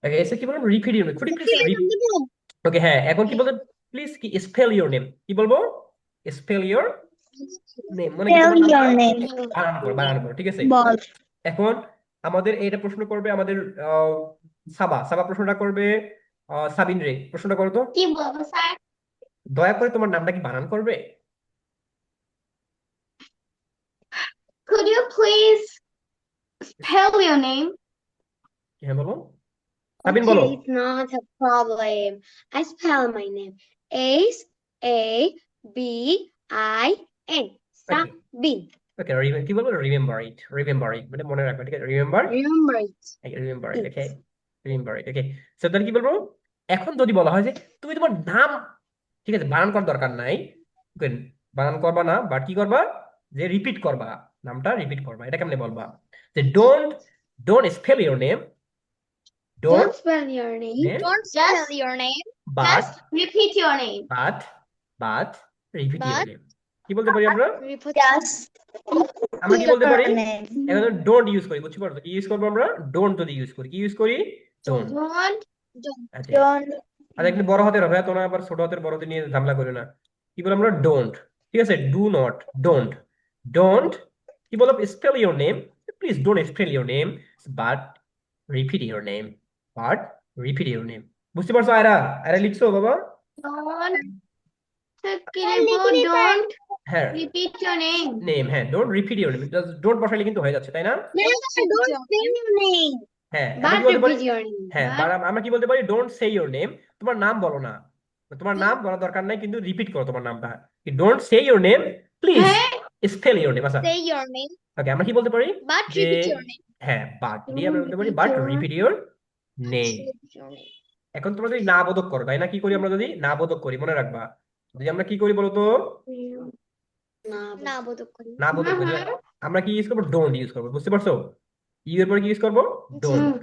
ওকে এসে কি বলবো repeat your name, could you please okay হ্যাঁ এখন কি বলবো প্লিজ কি স্পেল ইউর নেম, কি বলবো স্পেল ইউর নেম মানে কি Spell তোমার নামটা your name. বানান করো ঠিক আছে। বল। এখন আমাদের এইটা প্রশ্ন করবে আমাদের আহ, সাবা সাবা প্রশ্নটা করবে সাবিন রে প্রশ্নটা করো তো, কি বলবো স্যার? দয়া করে তোমার নামটা কি বানান করবে? Could you please spell your name? হ্যাঁ বলো সাবিন বলো। Okay, it's not a problem. I spell my name. Sabin. Okay Sabin. ওকে কি বলবো রিমেম্বার ইট মানে মনে রাখবে ঠিক আছে remember Remember it. Remember it It. Okay remember it okay. So তাহলে কি বলবো এখন যদি বলা হয় যে তুমি তোমার নাম ঠিক আছে বানান করার দরকার নাই, okay, বানান করবা না বাট কি করবা যে রিপিট করবা, নামটা রিপিট করবা, এটা কেমনে বলবা যে don't don't spell your name, don't Don't spell your name. Don't spell your name. But Just repeat your name. But but repeat your But name. কি বলতে পারি আমরা? just আমরা কি বলতে পারি? your name. এখন ডোন্ট ইউজ করি বুঝতে পারছো কি ইউজ করবো আমরা ডোন্ট যদি ইউজ করি কি ইউজ করি ডোন্ট। Don't. আচ্ছা Don't. আর এখানে বড় হাতের হবে তোমরা আবার ছোট হাতের বড় হাতের নিয়ে ঝামেলা করে না, কি বলবো আমরা ডোন্ট ঠিক আছে ডু নট ডোন্ট ডোন্ট কি বলবো spell your name, please don't spell your name but repeat your name but repeat your name. বুঝতে পারছো আয়রা? আয়রা লিখছো বাবা? Don't. Don't হ্যাঁ repeat your name. নেম হ্যাঁ don't repeat your name don't বসাইলে কিন্তু হয়ে যাচ্ছে তাই না? No, don't spell your name. হ্যাঁ আমরা But কি বলতে পারি repeat your name. হ্যাঁ আমরা কি বলতে পারি ডোন্ট সে ইওর নেম, তোমার নাম বলো না, তোমার নাম বলার দরকার নাই কিন্তু রিপিট করো তোমার নামটা, don't say your name please spell your name. আচ্ছা Say your name. ওকে আমরা কি বলতে পারি But যে repeat your name. হ্যাঁ বাট দিয়ে আমরা বলতে পারি but repeat your name. Repeat your name. এখন তোমরা যদি না বোধক করো তাই না কি করি আমরা যদি না বোধক করি মনে রাখবা যদি আমরা কি করি বলো তো না বোধক করি। না বোধক করি আমরা কি ইউজ করবো ডোন্ট ইউজ করবো বুঝতে পারছো ইউ এর পরে কি ইউজ করবো don't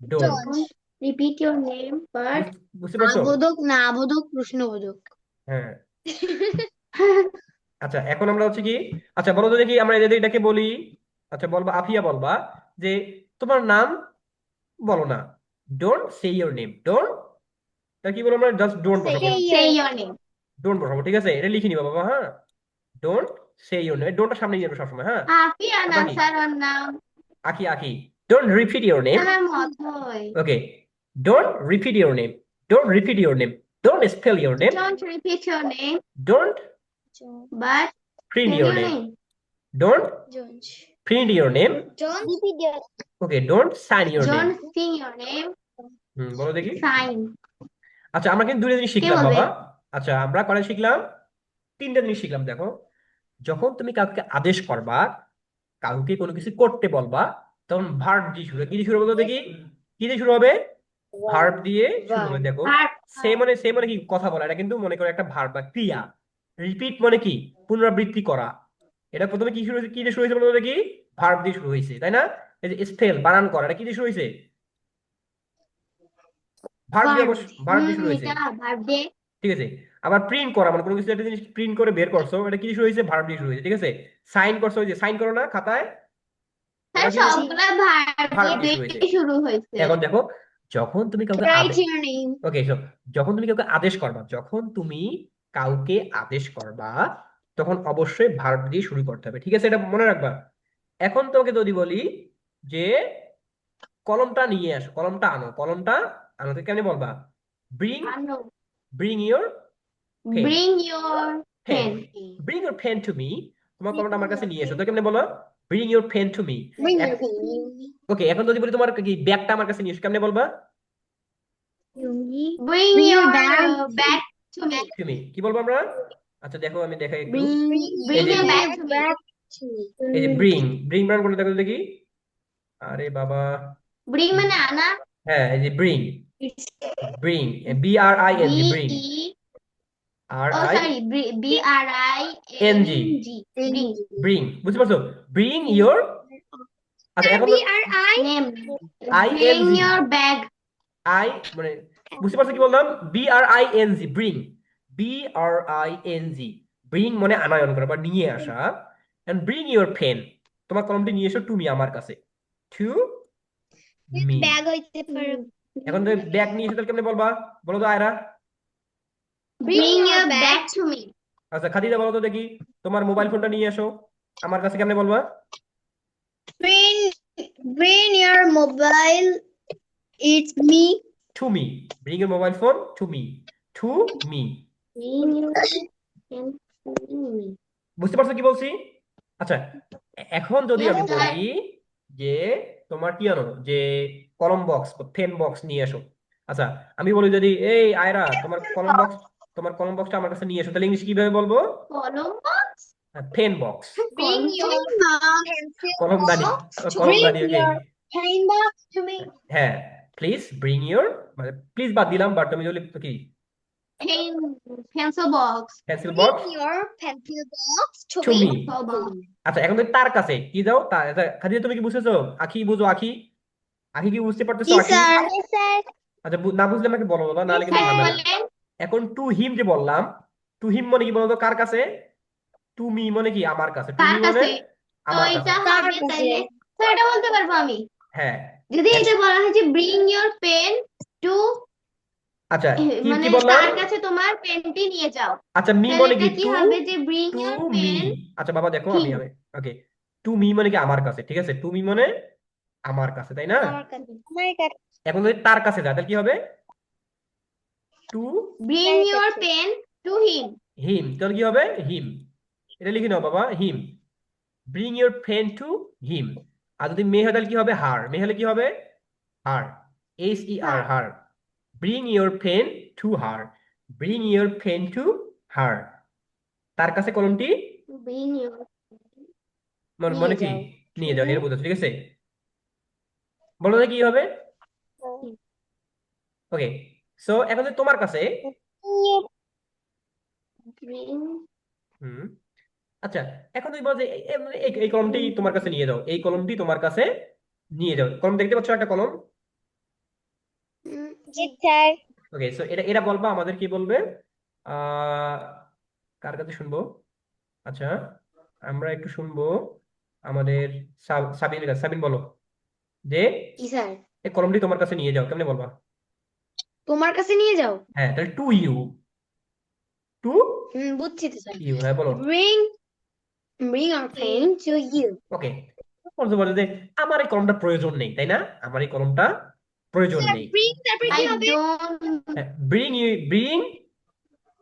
don't Don't repeat your name, but বুঝতে পারছো? না বোধক প্রশ্নবোধক। হ্যাঁ আচ্ছা এখন আমরা হচ্ছে কি আচ্ছা বলো তো দেখি আমরা এদের এটাকে বলি আচ্ছা বলবা আফিয়া বলবা যে তোমার নাম বলো না don't say your name don't তা কি বলবো আমরা জাস্ট ডোন্ট বসাবো say your name. ডোন্ট বসাবো ঠিক আছে এটা লিখে নিবা বাবা হ্যাঁ ডোন্ট সে ইওর নেম ডোন্টটা সামনে নিয়ে যাবে সবসময় হ্যাঁ Afia তারপর na কি saron naam. আকি আকি don't repeat your name Naam othoy. Okay don't repeat your name don't repeat your name don't spell your name Don't repeat your name, don't but print spell your your name name. Don't print your name Don't repeat your okay don't sign your name. Don't sing your name, বলো দেখি sign. আচ্ছা আমরা কিন্তু দুটো জিনিস কে শিখলাম বলবে? বাবা। আচ্ছা আমরা কয়টা শিখলাম তিনটা জিনিস শিখলাম দেখো যখন তুমি কাউকে আদেশ করবা কাউকে কোনো কিছু করতে বলবা তখন ভার্ব দিয়ে শুরু হবে। কি দিয়ে শুরু হবে বলো দেখি কি দিয়ে শুরু হবে ভার্ব দিয়ে শুরু হবে দেখো Verb. সে মানে কি কথা বলা এটা কিন্তু মনে করো একটা ভার্ব বা ক্রিয়া রিপিট মানে কি পুনরাবৃত্তি করা এটা প্রথমে কি শুরু হয়েছে কি দিয়ে শুরু হয়েছে বলো দেখি ভার্ব দিয়ে শুরু হয়েছে তাই না এই যে স্পেল বানান করা এটা কি দিয়ে শুরু হয়েছে ভার্ব দিয়ে ভার্ব দিয়ে শুরু হয়েছে এটা verb দিয়ে। ঠিক আছে। আবার প্রিন্ট করা মানে কোনো কিছু একটা জিনিস প্রিন্ট করে বের করছো এটা কি দিয়ে শুরু হয়েছে ভার্ব দিয়ে শুরু হয়েছে ঠিক আছে। সাইন করছো ওই যে সাইন করো না খাতায় হ্যাঁ, ওটা কি সবগুলা verb ভার্ব দিয়ে শুরু দিয়ে হয়েছে। শুরু হয়েছে। এখন দেখো যখন তুমি কাউকে write your name. ওকে যখন তুমি কাউকে আদেশ করবা যখন তুমি কাউকে আদেশ করবা তখন অবশ্যই ভার্ব দিয়ে শুরু করতে হবে ঠিক আছে এটা মনে রাখবা। এখন তোমাকে যদি বলি যে কলমটা নিয়ে আসো কলমটা আনো কলমটা আনো তো কেমনে বলবা ব্রিং আনো। Bring your pen Bring your pen pen. Bring your pen to me তোমার কলমটা আমার কাছে নিয়ে এসো তো কেমনে বলো bring your pen to me. Bring your pen. Okay এখন যদি বলি তোমার কি ব্যাগটা আমার কাছে নিয়ে এসো কেমনে বলবা Bring Bring your your bag. bag to me. তুমি কি বলবো আমরা আচ্ছা দেখো আমি দেখাই একটু Bring যে your bag to me. এই যে ব্রিং ব্রিং বানান করে দেখো তো দেখি আরে বাবা Bring মানে আনা। হ্যাঁ এই যে bring bring B R I N G bring B E R oh I sorry B R I N N G G. Bring. Bring বুঝতে পারছো ব্রিং ইওর আচ্ছা এখন BRI. Name. I N Bring G your bag. I মানে বুঝতে পারছো কি বললাম B R I N G bring B R I N G bring মানে আনায়ন করা বা নিয়ে আসা এন্ড ব্রিং ইওর পেন তোমার কলমটি নিয়ে এসো টু মি আমার কাছে টু মি Bag হইতে পারে। এখন যদি ব্যাগ নিয়ে এসে তাহলে কেমনে বলবা? বলো তো Ayra. Bring your bag to me. আচ্ছা খাদিজা বলো তো দেখি, তোমার মোবাইল ফোনটা নিয়ে এসো আমার কাছে, কেমনে বলবা? Bring your mobile. It's me. To me. Bring your mobile phone to me. To me. Bring your pen to me. বুঝতে পারছো কি বলছি? আচ্ছা এখন যদি Yes, আমি sir. বলি যে তোমার কি আনো, যে কলম বক্স পেন বক্স নিয়ে এসো। আচ্ছা আমি বলি যদি এই আয়রা তোমার কলম বক্সটা আমার কাছে নিয়ে এসো, তাহলে ইংলিশ কিভাবে বলবো? Column box. Pen box. Bring your pencil কলমদানি। box. কলমদানি, Bring ওকে। your pen box to me. হ্যাঁ, প্লিজ ব্রিং ইউর, মানে প্লিজ বাদ দিলাম, বাট তুমি বলি তো কি Pen, pencil box. Pencil box Bring your pencil box to to me. Me. Pencil box. আচ্ছা এখন তুমি তার কাছে কি যাও, খাদিজা তুমি কি বুঝতেছো? আখি বুঝো, আখি আখি কি বুঝতে পারতেছো? Yes, আখি sir. Yes, sir. আচ্ছা না বুঝলে আমাকে বলো বাবা, নাহলে কিন্তু Sir, ঝামেলা। বলেন। এখন টু হিম যে বললাম, টু হিম মানে কি বলতো? কার কাছে? টু মি মানে কি আমার কাছে, টু কার মি মানে কাছে? তো আমার কাছে। এটা হবে তাইলে, স্যার এটা বলতে পারবো আমি। হ্যাঁ যদি এটা বলা হয় যে bring your pen to, আচ্ছা কি মানে কি বললাম? তার কাছে তোমার পেনটি নিয়ে যাও, আচ্ছা মি তাহলে মানে কি? এটা কি টু হবে যে bring to your me. pen আচ্ছা বাবা দেখো, আমি him. আমি ওকে, টু মি মানে কি আমার কাছে, ঠিক আছে? টু মি মানে আমার কাছে, তাই না? আমার কাছে। আমার কাছে। এখন যদি তার কাছে যায় তাহলে কি হবে? টু Bring তার your কাছে। pen to him. হিম, তাহলে কি হবে? হিম। এটা লিখে নাও বাবা, him. Bring your pen to him. আর যদি মেয়ে হয় তাহলে কি হবে? হার। মেয়ে হলে কি হবে? Her. H E R, her. Bring your pen to her. Bring your pen to her. তার কাছে কলমটি Bring your মানে নিয়ে মানে কি? যাও। নিয়ে যাও, এর বোঝাচ্ছে, ঠিক আছে? বলো তো কি হবে? ওকে, সো এখন যদি তোমার কাছে bring হুম আচ্ছা এখন তুমি বলো যে মানে এই কলমটি তোমার কাছে নিয়ে যাও, এই কলমটি তোমার কাছে নিয়ে যাও। কলম দেখতে পাচ্ছ, একটা কলম। জি স্যার। ওকে, সো এটা এরা বলবা, আমাদের কি বলবে? আহ কার কাছে শুনবো? আচ্ছা আমরা একটু শুনবো আমাদের সাবিনের কাছে। সাবিন বলো যে জি স্যার। এই কলমটি তোমার কাছে নিয়ে যাও, কেমনে বলবা? তোমার কাছে নিয়ে যাও। হ্যাঁ তাহলে টু ইউ। টু বুঝছি তো স্যার। ইউ, হ্যাঁ বলো। Bring our pen to you. ওকে, বলতে বলে যে আমার এই কলমটা প্রয়োজন নেই, তাই না? আমার এই কলমটা প্রয়োজন স্যার নেই। bring তারপরে কি I হবে? don't bring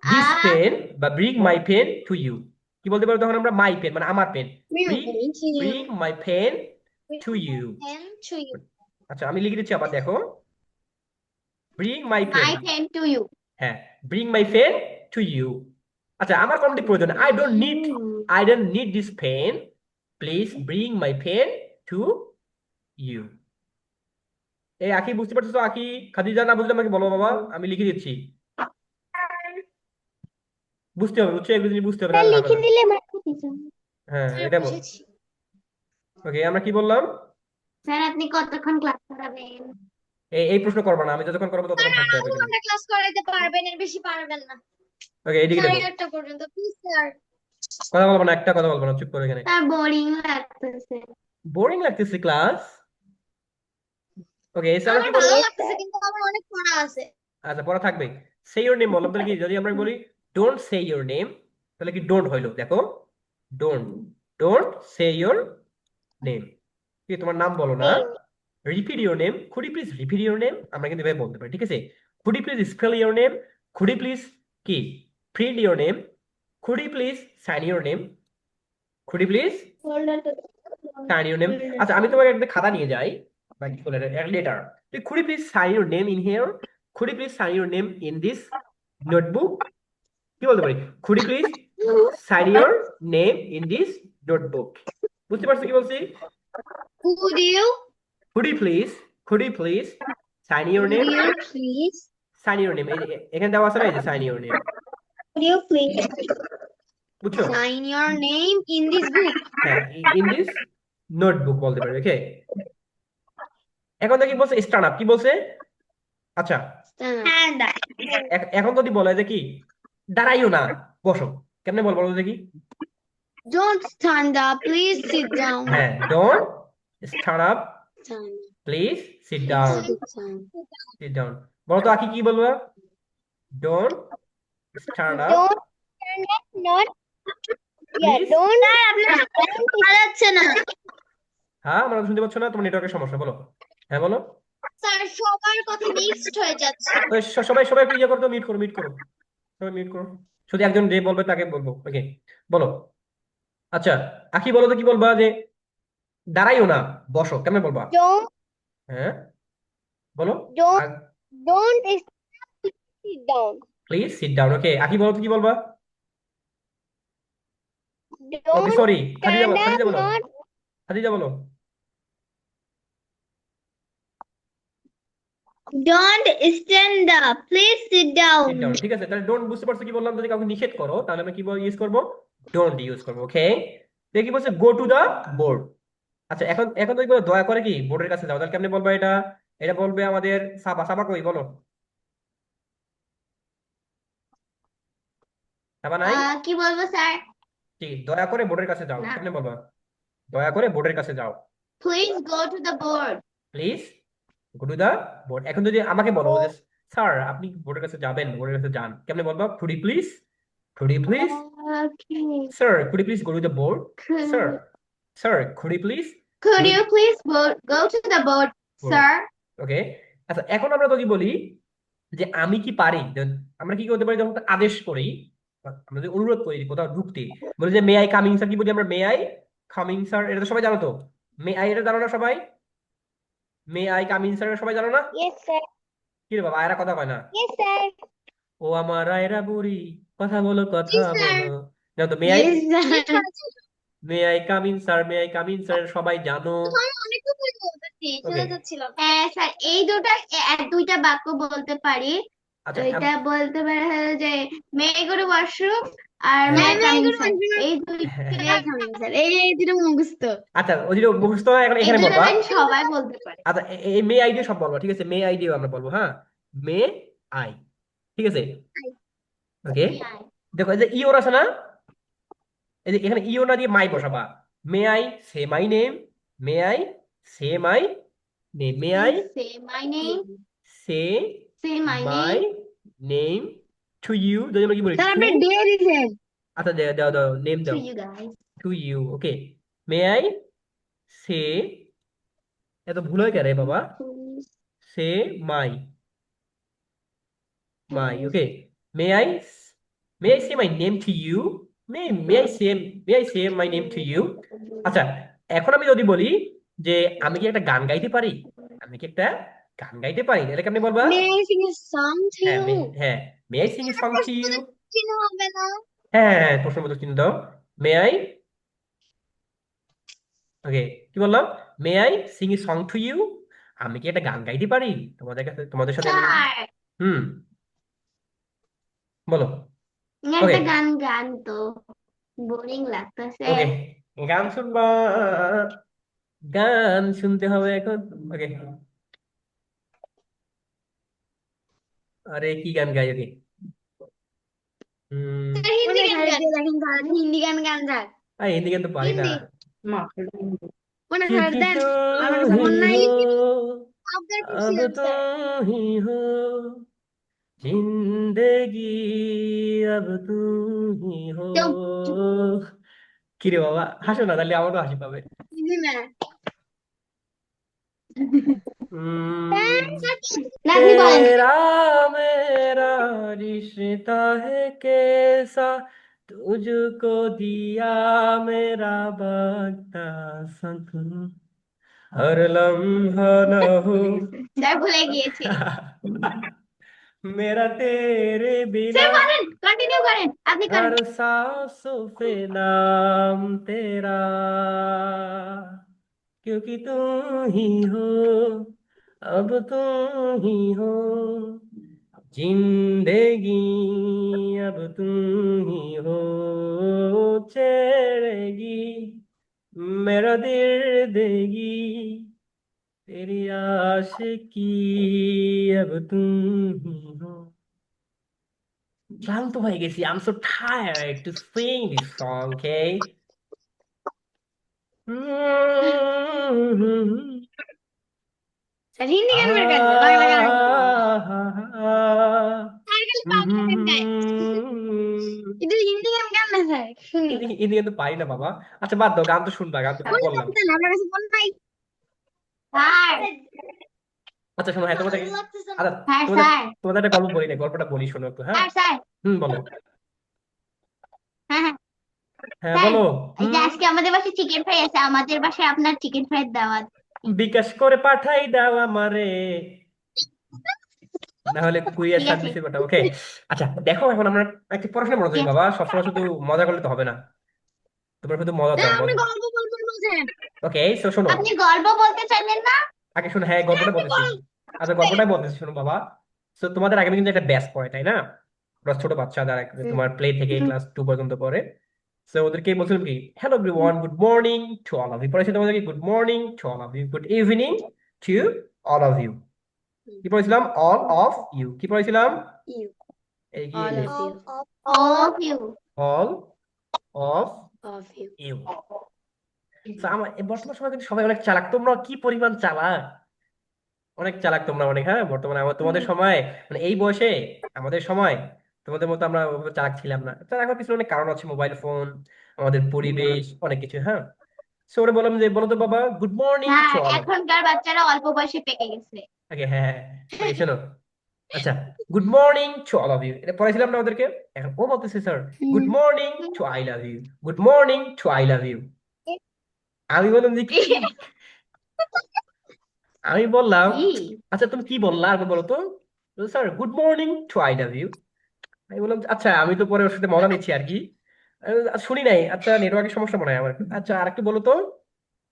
this uh, pen বা bring my pen to you. কি বলতে পারো তখন আমরা? মাই পেন মানে আমার pen. Bring our bring pen to you. Bring my pen to Bring you. our pen to you. আচ্ছা আমি লিখে দিচ্ছি, আবার দেখো। Bring my pen, my pen to you. হ্যাঁ bring my pen to you. আচ্ছা আমার কলমটি প্রয়োজন, I don't need this pen, please bring my pen to you. এই আখি বুঝতে পারছো তো? আখি, খাদিজা না বুঝলে আমাকে বলো বাবা, আমি লিখে দিচ্ছি। বুঝতে হবে, বুঝছো? এগুলো জিনিস বুঝতে হবে, স্যার নাহলে হবে লিখে না। দিলে মার্ক দিতে হবে। হ্যাঁ স্যার এটা বুঝেছি। ওকে, আমরা কি বললাম? স্যার আপনি কতক্ষণ ক্লাস করাবেন? এই প্রশ্ন করবো না, আমি যতক্ষণ করবো ততক্ষণ থাকতে হবে আধা এখানে। ঘন্টা ক্লাস করাইতে পারবেন, এর বেশি পারবেন না। ওকে এইদিকে দেখো, 8:30 পর্যন্ত প্লিজ স্যার। কথা বলবো না, একটা কথা বলবো না, চুপ করে এখানে। স্যার বোরিং লাগতেছে। বোরিং লাগতেছে ক্লাস? ওকে এসে আমরা আমার কি বলবো? ভালো লাগতেছে কিন্তু আমার অনেক পড়া আছে। আচ্ছা পড়া থাকবে। সে ইউর নেম বললাম, তাহলে কি যদি আমরা বলি ডোন্ট সে ইউর নেম, তাহলে কি ডোন্ট হইলো? দেখো don't, don't say your name, কি তোমার নাম বলো না। Repeat your name, could you please repeat your name, আমরা কিন্তু এভাবে বলতে পারি, ঠিক আছে? Could you please spell your name, could you please কি print your name, could you please sign your name, could you please sign your name. আচ্ছা আমি তোমাকে একটা খাতা নিয়ে যাই বা কি বলে letter, could you please sign your name in here, could you please sign your name in this notebook. কি বলতে পারি? Could you please sign your name in this notebook. বুঝতে পারছো কি বলছি? Could you could you please, could you please sign your name, please sign your name, এখানে দেওয়া আছে না, এই যে sign your name, could you please বুঝছো? sign your name in this book? হ্যাঁ ইন দিস নোটবুক বলতে পারি, ওকে? এখন দেখি বলছে স্ট্যান্ড আপ, কি বলছে? আচ্ছা Stand up. এখন যদি বলে যে কি দাঁড়াইও না, বসো, কেমনে বলবো বলো দেখি? Don't stand up, please sit down. হ্যাঁ don't stand up, Stand please sit down. Sit down. Sit down. বলো তো আকি কি বলবা? Don't stand up Don't stand up, not yeah, please. don't ভালো হচ্ছে না হ্যাঁ, আমরা শুনতে পাচ্ছ না, তোমার নেটওয়ার্কের সমস্যা। বলো, হ্যাঁ বলো। স্যার সবার কথা মিক্সড হয়ে যাচ্ছে তো সবাই সবাই একটু ইয়ে করো তো, মিট করো, মিট করো, সবাই মিট করো। শুধু একজন যে বলবে তাকে বলবো, ওকে? বলো। আচ্ছা, আকি বলো তো কি বলবা? যে দাঁড়াইও না, বসো, কেমন বলবা? don't হ্যাঁ, বলো। don't don't sit down please sit down. Okay, আকি বলো তো কি বলবা? Okay, don't sorry, Khadija stand বলো, up, খাদিজা বলো, not খাদিজা বলো। don't stand up, please sit sit down down, ঠিক আছে। তাহলে ডোন্ট বুঝতে পারছো কি বললাম? যদি কাউকে নিষেধ করো তাহলে আমরা কি ইউজ করবো? ডোন্ট ইউজ করবো, ওকে? দেখি বলছে গো টু দা বোর্ড। আচ্ছা, এখন এখন তুমি বলো দয়া করে কি বোর্ডের কাছে যাও। তাহলে কেমনে বলবা এটা? এটা বলবে আমাদের সাবা। সাবা কই বলো? সাবা নাই? কি বলবো স্যার ঠিক, দয়া করে বোর্ডের কাছে যাও, না কেমনে বলবা? দয়া করে বোর্ডের কাছে যাও। please go to the board please go to the board. এখন যদি আমাকে বলো যে স্যার আপনি বোর্ডের কাছে যাবেন, বোর্ডের কাছে যান, কেমনে বলবা? Could you please, could you please, okay sir could you please go to the board, sir, sir could you please go could to you please go to the board board. sir okay. আচ্ছা, এখন আমরা যদি বলি যে আমি কি পারি, then আমরা কি করতে পারি? যখন একটা আদেশ করি, আমরা যদি অনুরোধ করি কোথাও ঢুকতে, বলি যে মে আই কামিং স্যার, কি বলি আমরা? May I coming sir. এটা তো সবাই জানো তো। মে আই, এটা জানো না সবাই? মে আই কামিং স্যার সবাই জানো না? yes sir কি রে বাবা, আয়রা কথা কয় না? yes sir ও আমার আয়রা বুড়ি, কথা বলো, কথা yes sir বলো। জানো তো may I, yes sir may I coming sir, may I coming sir সবাই জানো। আমি অনেকটুকুই বলতেছি ওকে, শোনা যাচ্ছিল না। হ্যাঁ স্যার এই দুটো দুইটা বাক্য বলতে পারি আচ্ছা এটা বলতে পারে হলো যে মে গো টু ওয়াশরুম আর মে হ্যাঁ, কামিং স্যার এই দুইটা কামিং স্যার এই দুটো মুখস্থ আচ্ছা ওই যে মুখস্থ হয়, এখন এই এখানে দুটো বলবা। লাইন সবাই বলতে পারে আচ্ছা, এই মে আই দিয়ে সব বলবো, ঠিক আছে? মে আই দিয়েও আমরা বলবো, হ্যাঁ? মে আই, ঠিক আছে? ওকে, দেখো এই যে ইওর আছে না, এই যে এখানে ইও না দিয়ে মাই বসাবা। May I say my name, may I say my name, may I say my name say say my my name name to you. যদি আমরা কি বলি স্যার টু, আপনি দিয়ে দিয়েছেন আচ্ছা দাও দাও দাও, নেম to দাও, you guys to you. Okay, may I say, এত ভুল হয় কেন রে বাবা? Say my, my, okay. May I, may I say my name to you, may I say my name to you. আচ্ছা, এখন আমি যদি বলি যে আমি কি একটা গান গাইতে পারি, আমি কি একটা গান গাইতে পারি, এটা কেমনি বলবা? May I sing a song to হ্যাঁ, you? হ্যাঁ, may I sing a song to you. চিহ্ন হবে না হ্যাঁ হ্যাঁ হ্যাঁ, প্রশ্নবোধক চিহ্ন দাও। মে আই, ওকে, কি বললাম? May I sing a song to you, আমি কি একটা গান গাইতে পারি তোমাদের কাছে, তোমাদের সাথে আমি? স্যার হুম, বলো। ওকে, একটা গান গান তো বোরিং লাগতেছে ওকে, গান শুনবা, গান শুনতে হবে এখন। ওকে, আরে কি গান গাই? ওকে, স্যার হিন্দি গান গান দেখেন তাহলে হিন্দি গান গান যাক হিন্দি গান তো পারি না। হিন্দি মনে করেন क्योंकि দেন আমার तुम কাছে ही মন নাই हो, আপনার अब করছিলাম স্যার तुम ही हो, जिंदगी अब तुम ही हो। কিরে বাবা, হাসো না, তাহলে আমারও হাসি পাবে। হিন্দি না हम्म, না আপনি বলেন तेरा मेरा रिश्ता है कैसा, तुझको दिया मेरा bagta सकूं, हर लम्हा न हो। স্যার ভুলে গিয়েছি मेरा तेरे बिना, স্যার বলেন কন্টিনিউ করেন আপনি করেন हर सांसों पे नाम तेरा, क्योंकि तुम ही हो, अब तुम ही हो, जिंदगी अब तुम ही हो, छेड़ेगी मेरा दिल देगी तेरी आशिकी, अब तुम ही हो। ক্লান্ত হয়ে গেছি, I am so tired to sing this song, okay? Sir Hindi গান বের করে দেন, বাংলা গান বের করে দেন। স্যার খালি বাংলা গান গায়, কিন্তু হিন্দি গান গান না স্যার, শুনি। ইনি কিন্তু পারি না বাবা। আচ্ছা বাদ দাও, গান তো শুনবা, গান তো মনে বললাম। থাকতে না, আমার কাছে মনে নাই। স্যার, আচ্ছা শোনো, হ্যাঁ তোমাদের, আচ্ছা হ্যাঁ তোমাদের স্যার, তোমাদের একটা গল্প বলি না, গল্পটা বলি শোনো একটু, হ্যাঁ। স্যার, বলো। হ্যাঁ হ্যাঁ হ্যাঁ স্যার, বলো। এই যে আজকে আমাদের বাসায় চিকেন ফ্রাই আছে, আমাদের বাসায় আপনার চিকেন ফ্রাই দাওয়াত। বিকাশ করে পাঠাই দাও আমারে, না হলে কুরিয়ার ঠিক আছে, সার্ভিসে পাঠাও, ওকে। আচ্ছা দেখো, এখন আমরা একটু পড়াশোনা মনোযোগী ঠিক আছে। বাবা, সবসময় শুধু মজা করলে তো হবে না, তোমরা শুধু মজা না, দাও আপনি মজা। গল্প বলবেন বলছেন। ওকে, সো শোনো, আপনি গল্প বলতে চাইলেন না? আগে শোনো, হ্যাঁ স্যার, গল্পটা আপনি বলতেছি। গল্প আচ্ছা বলেন। গল্পটাই বলতেছি শোনো বাবা। তো তোমাদের আগে কিন্তু একটা ব্যাচ পড়ে, তাই না? ওরা ছোট বাচ্চা, যারা হুম, তোমার প্লে থেকে হুম, ক্লাস 2 পর্যন্ত পড়ে। তো ওদেরকে বলছিলাম কি, hello hmm, everyone, good morning to all of you, পড়েছি তোমাদেরকে good morning to all of you, good evening to all of you. Hmm. কি পড়েছিলাম? All of you. কি পড়েছিলাম? You, এগিয়ে all নে। of you, all of you, all of of you. You. আমার এই বর্তমান সময় কিন্তু সবাই অনেক চালাক, তোমরা কি পরিমাণ চালাক, অনেক চালাক তোমরা অনেক, হ্যাঁ বর্তমানে। তোমাদের সময়, মানে এই বয়সে, আমাদের সময় তোমাদের মতো আমরা ওভাবে চালাক ছিলাম না। তার এখন পিছনে অনেক কারণ আছে, মোবাইল ফোন, আমাদের পরিবেশ, অনেক কিছু, হ্যাঁ। সো ওরা বললাম যে, বলো তো বাবা, good morning two sir, all of. এখনকার বাচ্চারা অল্প বয়সে পেকে গেছে। আগে হ্যাঁ হ্যাঁ, ওকে শোনো। আচ্ছা, good morning to all of you, এটা পড়াইছিলাম না ওদেরকে। এখন ও বলতেছে, sir good hmm. Morning to I love you, good morning to I love you. আমি বললাম যে কি, আমি বললাম, কি? আচ্ছা তুমি কি বললা আগে বলো তো। Sir good morning to I love you. আমি বললাম আচ্ছা, আমি তো পরে ওর সাথে মজা নিচ্ছি আর কি। আমি বললাম, শুনি নাই, আচ্ছা নেটওয়ার্কের সমস্যা মনে হয় আমার। আচ্ছা আরেকটু বলো তো,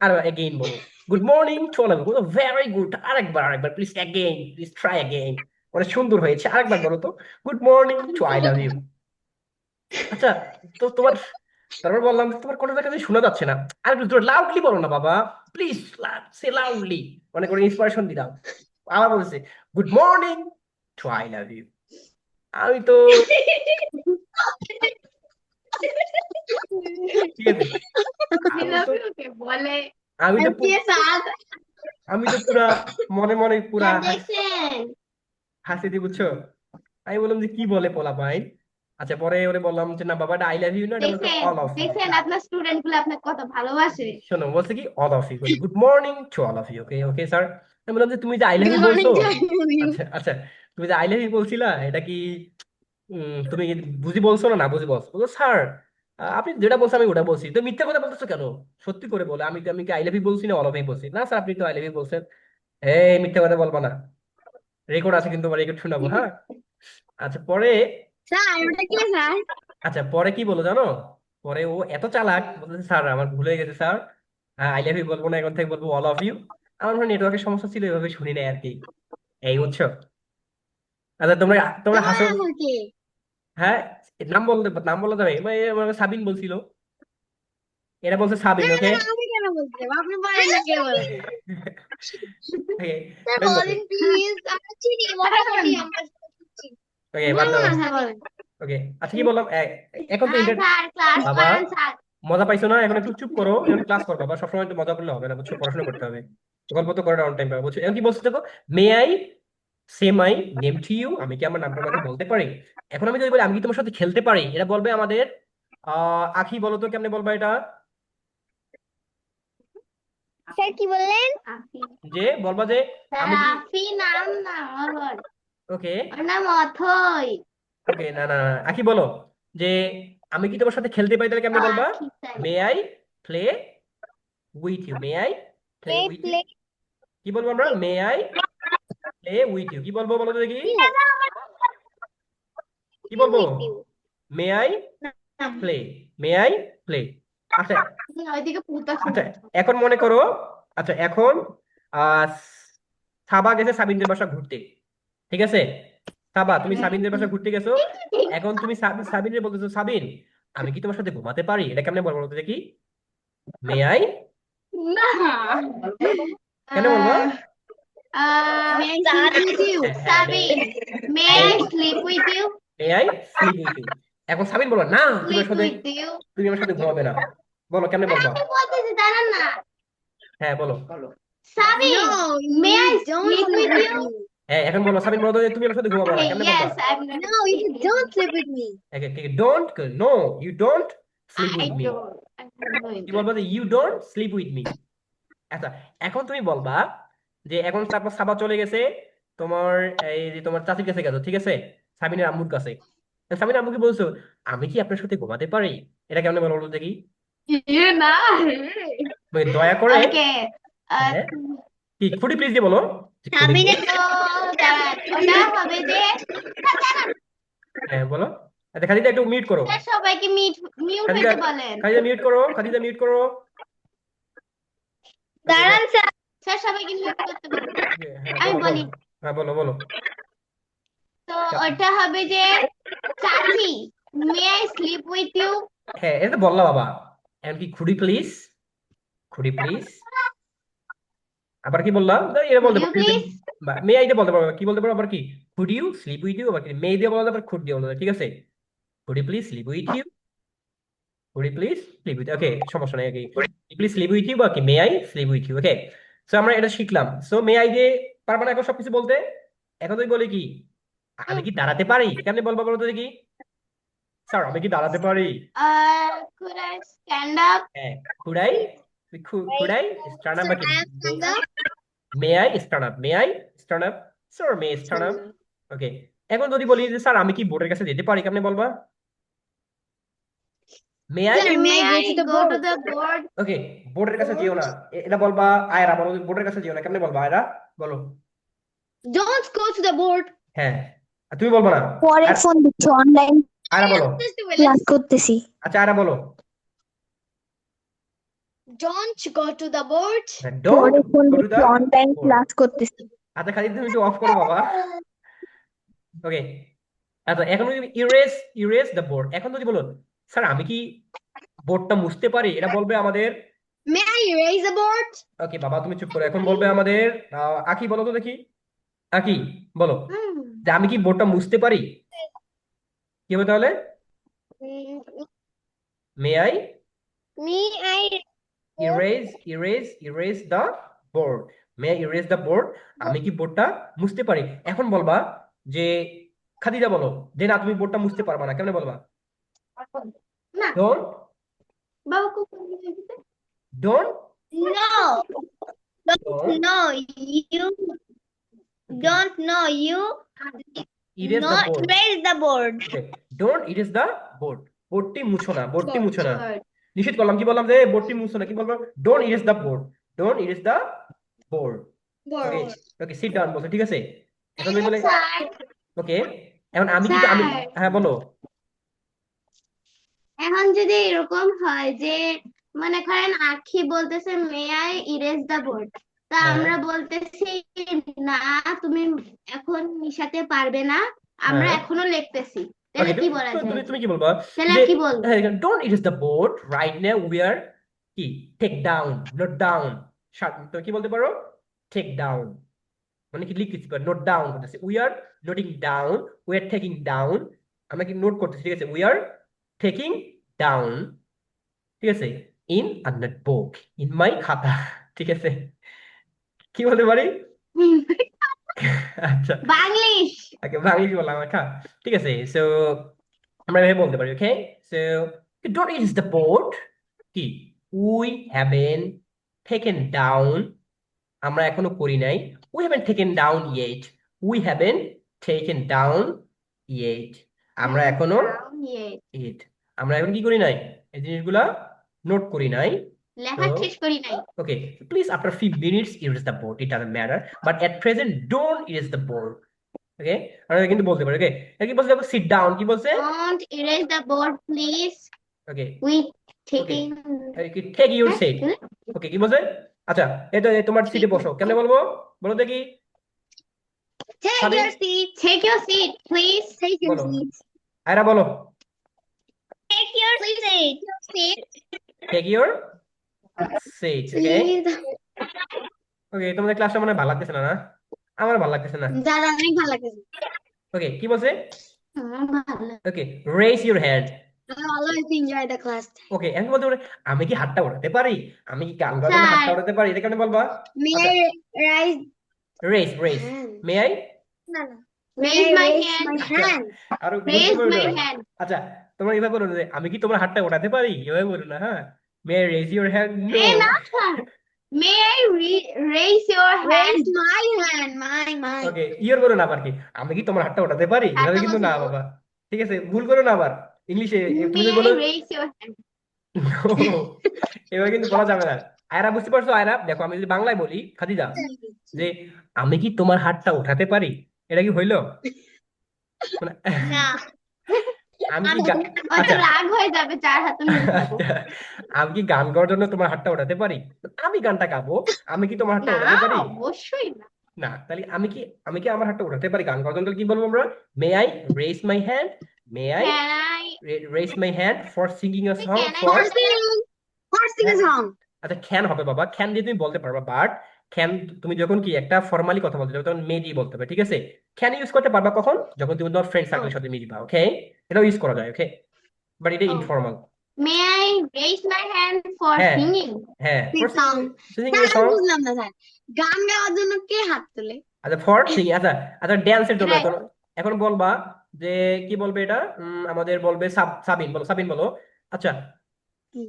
আর এগেইন বলো, good morning to all of you. Very good, আরেকবার আরেকবার please, again please, try again, অনেক সুন্দর হয়েছে, আরেকবার বলো তো, good morning to I love you. আচ্ছা, তো তোমার, তারপর বললাম তোমার কোনো জায়গায় শোনা যাচ্ছে না, আর একটু লাউডলি বলো না বাবা, প্লিজ, সে লাউডলি, মনে করে ইন্সপিরেশন দিলাম। আবার বলছে, good morning to I love you. আমি তো, ঠিক আছে, I আমি love তো you কে বলে? আমি তো আজকে স্যার, আমি তো পুরা মনে মনে পুরা স্যার দেখছেন? হাসি দি, বুঝছো। আমি বললাম যে কি বলে পোলা পাই। আচ্ছা পরে ওরে বললাম যে না বাবা, এটা আই লাভ ইউ না, এটা বলছে দেখছেন? All of you. দেখছেন আপনার স্টুডেন্ট গুলো আপনাকে কত ভালোবাসে। শোনো, বলছে কি all of you, good morning to all of you, okay okay sir. আমি বললাম যে তুমি যে I love Good you morning বলছো, to you. আচ্ছা আচ্ছা, তুমি যে আই লাভ ইউ বলছিলা, এটা কি তুমি বুঝি বলছো না, না বুঝি বলছো? বলছো স্যার, আপনি যেটা বলছো আমি ওটা বলছি, তো মিথ্যা কথা বলতেছো কেন? সত্যি করে বলে, আমি কি আই লাভ ইউ বলছি না অল অফ ইউ বলছি? না স্যার, আপনি তো আই লাভ ইউ বলছেন। এই মিথ্যা কথা বলবা না, রেকর্ড আছে কিন্তু, রেকর্ড শোনাবো, হ্যাঁ। আচ্ছা পরে, স্যার, ওটা কি স্যার? আচ্ছা পরে কি বলো জানো? পরে ও এত চালাক, বলতেছে স্যার আমার ভুল হয়ে গেছে স্যার, আই লাভ ইউ বলবো না, এখন থেকে বলবো অল অফ ইউ। আমার মনে নেটওয়ার্কের সমস্যা ছিল, এভাবে শুনি নাই আর কি, এই বুঝছো। আচ্ছা তোমরা তোমরা কেমন হাসো। আছো কি? হ্যাঁ, নাম বলা যাবে, মানে সাবিন বলছিল, এটা বলছে না সাবিন, না ওকে। না, আমি কেন বলতে যাবো? আপনি বলেন না, কে বলবে? স্যার সাবিন বলছে, বলেন প্লিজ, আমরা চিনি, মোটামুটি আমরা চিনি। ওকে বাদ বলবো দাও, না স্যার, বলেন। ওকে। আচ্ছা কি বললাম, এখন তো হ্যাঁ স্যার, ক্লাস বাবা, করেন স্যার। মজা পাইছো না, এখন একটু চুপ করো, এখন ক্লাস করো বাবা, সবসময় তো মজা করলে হবে না, বুঝছো, পড়াশোনা করতে হবে, গল্প তো করে অন টাইম পাবে, বুঝছো। এখন কি বলছো দেখো, may I say my name to you, আমি কি আমার নামটা তোমাকে বলতে পারি? এখন আমি যদি বলি আমি কি তোমার সাথে খেলতে পারি, এটা বলবে আমাদের আখি, বলো তো কেমনে বলবা এটা? স্যার কি বললেন? আফি। যে বলবা যে স্যার আমি কি, আফি নাম না ওর, ওকে ওর নাম অথই। ওকে, না না না, আখি বলো যে আমি কি তোমার সাথে খেলতে পারি, তাহলে ও কেমনে বলবা? Akhi sir. May I play with you, may I play play with you. Play কি বলবো আমরা? May I play with you, কি বলবো বলো তো দেখি, কি প্লে বলবো? With you. May I play, may I play. আচ্ছা ওইদিকে পুতা আচ্ছা, শুনছে। এখন মনে করো, আচ্ছা এখন আহ সাবা গেছে সাবিনদের বাসা ঘুরতে, ঠিক আছে? সাবা, তুমি সাবিনদের বাসা ঘুরতে গেছো, এখন তুমি সাবিনের বলতেছো, সাবিন আমি কি তোমার সাথে ঘুমাতে পারি, এটা কেমনে বলবো বলো তো দেখি? মে আই, না, কেন বলবো? may I sleep with you? হ্যাঁ, Sabine, may I sleep with you? May I sleep with you. এখন সাবিন বলো না, তুমি Sleep আমার সাথে, with you? তুমি আমার সাথে ঘুমাবে না, বলো কেমনে বলবা? আমি বলতেছি, দাঁড়ান না। হ্যাঁ বলো। Sabi, No, may I you don't sleep sleep with with you? me. এখন বলো সাবিন বলো তো যে তুমি আমার সাথে ঘুমাবো না Okay, কেমনে বলবা yes, I'm gonna No, you sleep with don't you. sleep with me. Don't know you don't sleep I with me don't. I don't know কি it. বলবা যে you don't sleep with me আচ্ছা এখন তুমি বলবা যে এখন তারপর সাবা চলে গেছে তোমার এই যে তোমার চাচির কাছে গেছো ঠিক আছে সাবিনের আম্মুর কাছে সাবিনের আম্মুকে বলছো আমি কি আপনার সাথে ঘুমাতে পারি এটা কেমনে বলো বলো দেখি You know. দয়া করে Okay. হ্যাঁ কি খুঁটি প্লিজ দিয়ে বলো যে খুঁটি সাবিনের please। তো দাঁড়ান, ওটা হবে যে হ্যাঁ বলো আচ্ছা খাদিজা একটু মিউট করো স্যার সবাইকে মিউট খাদিজা হইতে বলেন। খাদিজা মিউট করো খাদিজা মিউট করো দাঁড়ান স্যার স্যার সবাইকে মিউট করতে বলেন। হ্যাঁ আমি বলো বলো বলি, হ্যাঁ বলো বলো তো ওটা হবে যে চাচি, may I sleep with you? হ্যাঁ এটা তো বললা বাবা এখন কি খুঁটি প্লিজ খুঁটি প্লিজ আবার কি বললাম না, এটা Could বলতে you পারো please? মে আইতে বলতে পারো কি বলতে পারো আবার কি could you sleep with you আবার কি মে দিয়ে বলা আবার খুড দিয়ে বলা ঠিক আছে could you please sleep with you could you please sleep with okay সমস্যা নাই okay please sleep with you বা কি may I sleep with you okay so আমরা এটা শিখলাম সো মে আই দিয়ে পারবা না এখন সবকিছু বলতে এখন তুই বলি কি আমি কি দাঁড়াতে পারি কেমনে বলবো বলো তো দেখি স্যার আমি কি দাঁড়াতে পারি Could I stand up? হ্যাঁ খুড়াই খুড়াই স্ট্যান্ড আপ বা কি I am stand up. May I stand up may I stand up sir may stand up okay এখন যদি বলি যে স্যার আমি কি বোর্ডের কাছে যেতে পারি কেমনে বলবা may I Sir, may I go to the go to board? the board? ওকে বোর্ডের কাছে যেও না এটা বলবা আয়রা বলো বোর্ডের কাছে যেও না কেমনে বলবা আয়রা বলো Don't go to the board. হ্যাঁ আর তুমি বলবো না পরে ফোন দিচ্ছি অনলাইন আয়রা বলো ক্লাস করতেছি আচ্ছা আয়রা বলো Don't go to the board. Don't পরে ফোন গো টু দিচ্ছি দা অনলাইন ক্লাস করতেছি আচ্ছা খালি তুমি একটু অফ করো বাবা ওকে আচ্ছা এখন ইরেজ ইরেজ দ্য বোর্ড এখন যদি বলো স্যার আমি কি বোর্ডটা মুছতে পারি এটা বলবে আমাদের May I erase the board? ওকে বাবা তুমি চুপ করো এখন বলবে আমাদের আকি বলো তো দেখি আকি বলো যে আমি কি বোর্ডটা মুছতে পারি কি হবে তাহলে may I May I? Erase the board may I erase the board আমি কি বোর্ডটা মুছতে পারি এখন বলবা যে খাদিজা বলো যে না তুমি বোর্ডটা মুছতে পারবা না কেমনে বলবা না ডোন্ট বাবা খুব সুন্দর হয়েছে। Don't No. Don't know you. Don't know you. Erase the Not board erase the board. Don't erase the board বোর্ডটি মুছো না বোর্ডটি মুছো না Good. নিষেধ করলাম কি বললাম যে বোর্ডটি মুছো না কি বলবো don't erase the board don't erase the board okay okay sit down বলছো ঠিক আছে এখন তুমি বলে স্যার, ওকে এখন আমি কি আমি স্যার। হ্যাঁ বলো এখন যদি এরকম হয় যে মনে করেন আখি বলতেছে may I erase the board, তা হ্যাঁ। আমরা বলতেছি না তুমি এখন মিশাতে পারবে না, আমরা হ্যাঁ। এখনো লিখতেছি, তাহলে Okay, কি বলা তুমি যায়? তুমি কি বলবা তাহলে যে কি বলবো? Don't it is the board right now we are কি টেক ডাউন নোট ডাউন তো কি বলতে পারো টেক ডাউন মানে কি লিখতেছি নোট ডাউন করতেছি we are noting down we are taking down আমরা কি নোট করতেছি ঠিক আছে উই আর টেকিং ডাউন ঠিক আছে in a notebook in my খাতা ঠিক আছে কি বলতে পারি আচ্ছা বাংলিশ। ওকে বাংলিশ বললাম আচ্ছা ঠিক আছে সো আমরা এভাবে বলতে পারি okay so don't is the board কি উই হ্যাভেন টেকেন ডাউন আমরা এখনো করি নাই we haven taken down yet we haven taken down yet আমরা এখনো ইট আমরা এখন কি করি নাই এই জিনিসগুলা নোট করি নাই লেখা So- শেষ করি নাই। okay please after few minutes erase the board it doesn't matter but at present don't erase the board okay আমরা কিন্তু বলতে পারি ওকে কি বলছে সিট ডাউন কি বলছে Don't erase the board please. Okay We taking take your হ্যাঁ, seat okay কি বলছে আচ্ছা এটা তোমার সিটে বসো কেমনে বলবো বলো দেখি Take Sabi- your seat. Take your seat please. Take your Bolo. seat. Ayra বলো Take your seat. Seat. Take your seat okay Please. Okay তোমাদের ক্লাসটা মনে হয় ভালো লাগতেছে না না আমার ভালো লাগতেছে না দাদা অনেক ভালো লাগছে। ওকে কি বলছে ভালো। Okay raise your hand I always enjoy the class time. Okay এখন বলতে পারো আমি কি হাতটা ওঠাতে পারি, আমি কি গান গাওয়ার জন্য হাতটা স্যার ওঠাতে পারি, এটা কেন বলবা? May আচ্ছা I raise race hand? May I No, no. raise May I my raise hand, my আচ্ছা hand? আরো raise গুরুত্বপূর্ণ my hand, আচ্ছা তোমরা এভাবে বলো না যে আমি কি তোমার হাতটা ওঠাতে পারি, এভাবে বলো না, হ্যাঁ। May I raise your hand, no. না sir, may I raise your hand? Raise my hand. My. Okay your বলো না আবার কি আমি কি তোমার হাতটা ওঠাতে পারি, এভাবে হাতটা কিন্তু না বসাবো। বাবা, ঠিক আছে, ভুল করো না আবার ইংলিশে তুমি May যদি I বলো raise your hand? no, এভাবে কিন্তু বলা যাবে না। আয়রা বুঝতে পারছো? আয়রা দেখো আমি যদি বাংলায় বলি খাদিজা যে আমি কি তোমার হাতটা উঠাতে পারি, এটা কি হইলো? মানে না, আমি কি হয়তো আচ্ছা রাগ হয়ে যাবে, 4 হাতে আমি উঠাবো। আচ্ছা, আমি কি গান গাওয়ার জন্য তোমার হাতটা উঠাতে পারি, আমি গানটা গাবো, আমি কি তোমার হাতটা না, উঠাতে পারি? অবশ্যই না। না, তাহলে আমি কি আমার হাতটা উঠাতে পারি গান গাওয়ার জন্য, তাহলে কি বলবো আমরা? May I raise my hand, may I Can I, raise my hand for singing a song, can I for For sing a song. আচ্ছা ক্যান হবে বাবা, ক্যান দিয়ে তুমি বলতে পারবা, বাট ক্যান তুমি যখন কি একটা ফর্মালি কথা বলতে যাবে তখন মে দিয়ে বলতে হবে, ঠিক আছে? ক্যান ইউজ করতে পারবা কখন, যখন তুমি তোমার ফ্রেন্ড সার্কেলের সাথে মিশবা, ওকে, এটাও ইউজ করা যায়, ওকে, বাট এটা Oh. Informal. may I raise my hand for হ্যাঁ singing? হ্যাঁ Sing for song. Singing sir এ আমি সং, বুঝলাম না স্যার, গান গাওয়ার জন্য কে হাত তোলে? আচ্ছা ফর সিঙ্গিং, আচ্ছা আচ্ছা ড্যান্সের জন্য Right. এখন এখন বলবা যে কি বলবে এটা, আমাদের বলবে সাবিন বলো, সাবিন বলো। আচ্ছা কি?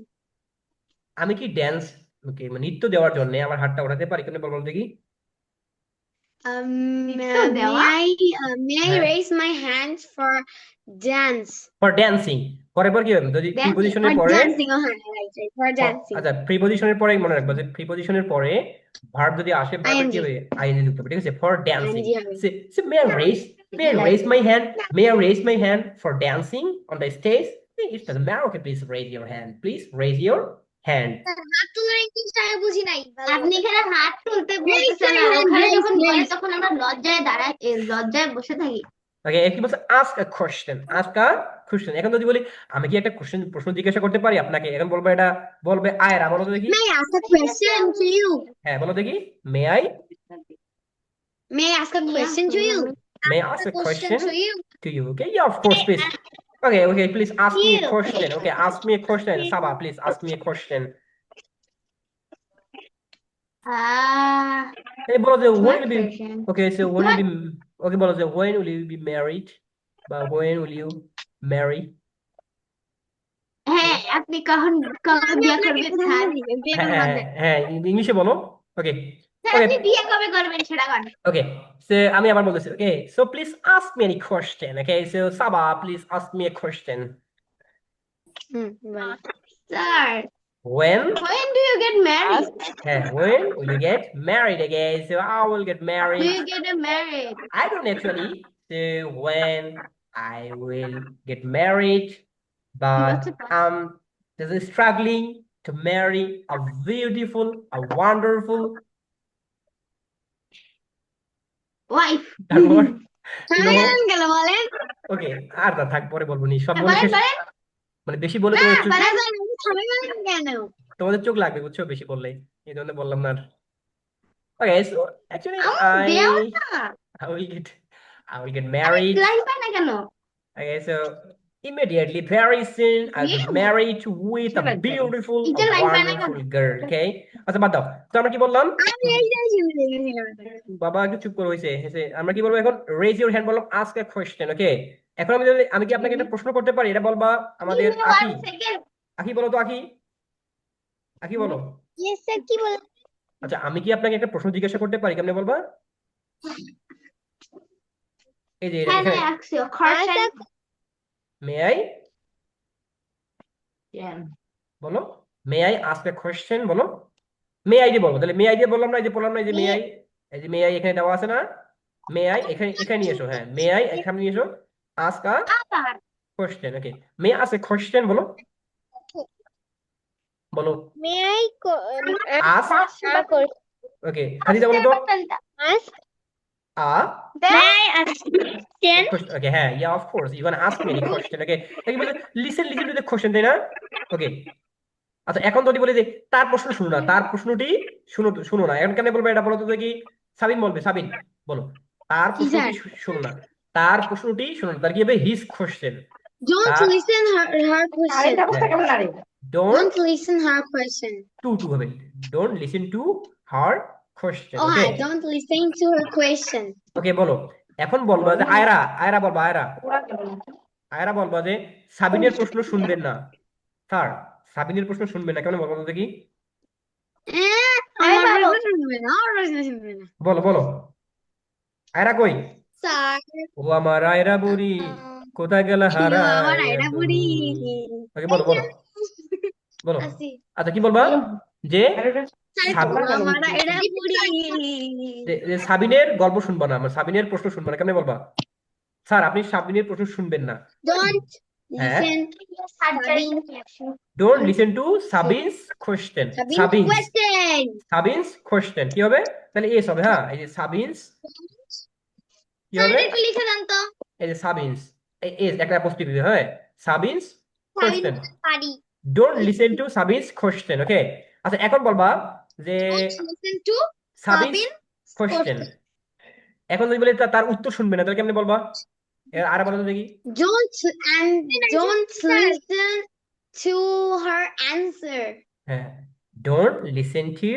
আমি কি ড্যান্স ওকে নৃত্য দেওয়ার জন্য আমার হাতটা ওঠাতে পারি, কেন বলবো দেখি? নৃত্য দেওয়া? May I হ্যাঁ raise my hands for dance? For dancing, পরে পর কি হবে যদি Dancing. প্রিপজিশনের For পরে dancing, oh right, for dancing. আচ্ছা প্রিপজিশনের পরে মনে রাখবা যে প্রিপজিশনের পরে ভার্ব যদি আসে ভার্বের কি ING. হবে, আইএনজি যুক্ত হবে, ঠিক আছে? ফর ড্যান্সিং, ING হবে। সে may I raise my hand, may I raise my hand for dancing on the stage? It doesn't matter, okay, please raise your hand, please raise your hand. হাত তোলার ইংলিশটা আমি বুঝি নাই। আপনি এখানে হাত তুলতে Raise বলতেছেন, my আর hand, ওখানে raise, যখন বলে raise. তখন আমরা লজ্জায় বসে থাকি। ওকে কি বলছে, ask a question, এখন যদি বলি আমি কি একটা প্রশ্ন জিজ্ঞাসা করতে পারি আপনাকে, এখন বলবো এটা বলবে আয়রা, বলো তো দেখি, May I ask a question to you? হ্যাঁ বলো দেখি, may I May I ask a question to you? ask a question to you? to you, okay, yeah, of course, please. Okay, please ask me a You. question. Okay, ask me a question. Saba, please ask me a question. Hey, বলো যে when what will be question? okay, so when will be okay, বলো যে when will you be married? বা when will you marry? হ্যাঁ, আপনি কখন বিয়ে করবেন স্যার? হ্যাঁ ইংলিশে বলো। ওকে স্যার, ওকে আপনি বিয়ে কবে করবেন সেটা কন। ওকে সো আমি আবার বলতেছি, okay so please ask me any question. Okay, so Saba, please ask me a question. Sir, When when do you get married? when will you get married? Okay, so I will get Do married. you get married? I don't actually say when I will get married, but What's the point? I'm just struggling to marry a beautiful, a wonderful. Wife. তারপর গেল বলেন। ওকে আর তা থাক পরে বলবো নি, সব বলে বলেন শেষ বলেন। মানে বেশি বলে তোমাদের চোখ, কেন? তোমাদের চোখ লাগবে বুঝছো বেশি বললে, এই জন্য বললাম না আর। ওকে সো অ্যাকচুয়ালি আমার দেও না। I will get I will get আমি married. লাইন পাই না কেন? Okay, so immediately, very soon, I'll get Yeah. married with a beautiful, a It's a line by line. wonderful girl. Okay? আচ্ছা বাদ দাও, তো আমরা কি বললাম? আমি এইটাই শুনতে গেছিলাম। বাবা একটু চুপ করে হয়েছে, আমরা কি বলবো এখন? Raise your hand, বললাম ask a question. Okay? এখন আমি কি আপনাকে একটা প্রশ্ন করতে পারি, এটা বলবা আমাদের Give me আখি। 1 second. আখি বলো তো, আখি বলো। Yes sir, কি বলেন? আচ্ছা আমি কি আপনাকে একটা প্রশ্ন জিজ্ঞাসা করতে পারি, কেমনে বলবা? এই যে Can এখানে I ask you a question? may I Yeah. বলো, may I ask a question বলো, may I দিয়ে বলবো, তাহলে may I দিয়ে বললাম না, এই যে বললাম না, এই যে may I, এই যে may I এখানে দেওয়া আছে না, may I এখানে নিয়ে এসো, হ্যাঁ may I এখানে নিয়ে এসো, ask a আবার question. Okay, may I ask a question বলো, বলো May I ask. Okay, Khadija বলো তো ask? a May I ask question? question. Okay, হ্যাঁ yeah, of course you can ask me any question. Okay, তাই বলে listen to the question, তাই না? ওকে আচ্ছা এখন যদি বলি যে তার প্রশ্ন শুনো না, তার প্রশ্নটি শুনো না, এখন কেন বলবো এটা বলো তো দেখি, সাবিন বলবে, সাবিন বলো তার প্রশ্নটি শুনো না, তার প্রশ্নটি শুনো না, তার কি হবে হিজ কোশ্চেন, Don't তা listen her question. Don't Don't listen her question. To হবে don't listen to her question Oh, okay don't listen to her question. Okay বলো এখন বলবা যে আয়রা আয়রা বলবা আয়রা আয়রা বলবা যে সাবিনের প্রশ্ন শুনবেন না স্যার সাবিনের প্রশ্ন শুনবেন না কেমন বলবো তো দেখি আমার প্রশ্ন শুনবে না, আমার প্রশ্ন শুনবে না। বলো বলো আয়রা কই স্যার, ও আমার আয়রা বুড়ি কোথায় গেল হারা আমার আয়রা বুড়ি। ওকে বলো বলো বলো আসি। আচ্ছা কি বলবা যে সাব- আমার আয়রা বুড়ি। যে সাবিনের গল্প শুনবা না সাবিনের প্রশ্ন শুনবা না কেমন বলবা স্যার আপনি সাবিনের প্রশ্ন শুনবেন না Don't হ্যাঁ listen Sabine. Don't listen to Sabine's question Sabine's question. Sabine's question কি হবে তাহলে এস হবে হ্যাঁ এই যে সাবিনস কি হবে একটু লিখে দেন তো। এই যে সাবিনস এস একটা অ্যাপোস্ট্রোফি দিতে হয় সাবিনস কোশ্চেন সাবিন পারি। Don't listen to Sabine's question okay আচ্ছা এখন বলবা যে Don't listen to Sabine's Sabine question question. এখন যদি বলি তার উত্তর শুনবে না তাহলে কেমনে বলবা আর বলো তো দেখি Don't listen to her answer. হ্যাঁ ডোন্ট লিসেন টু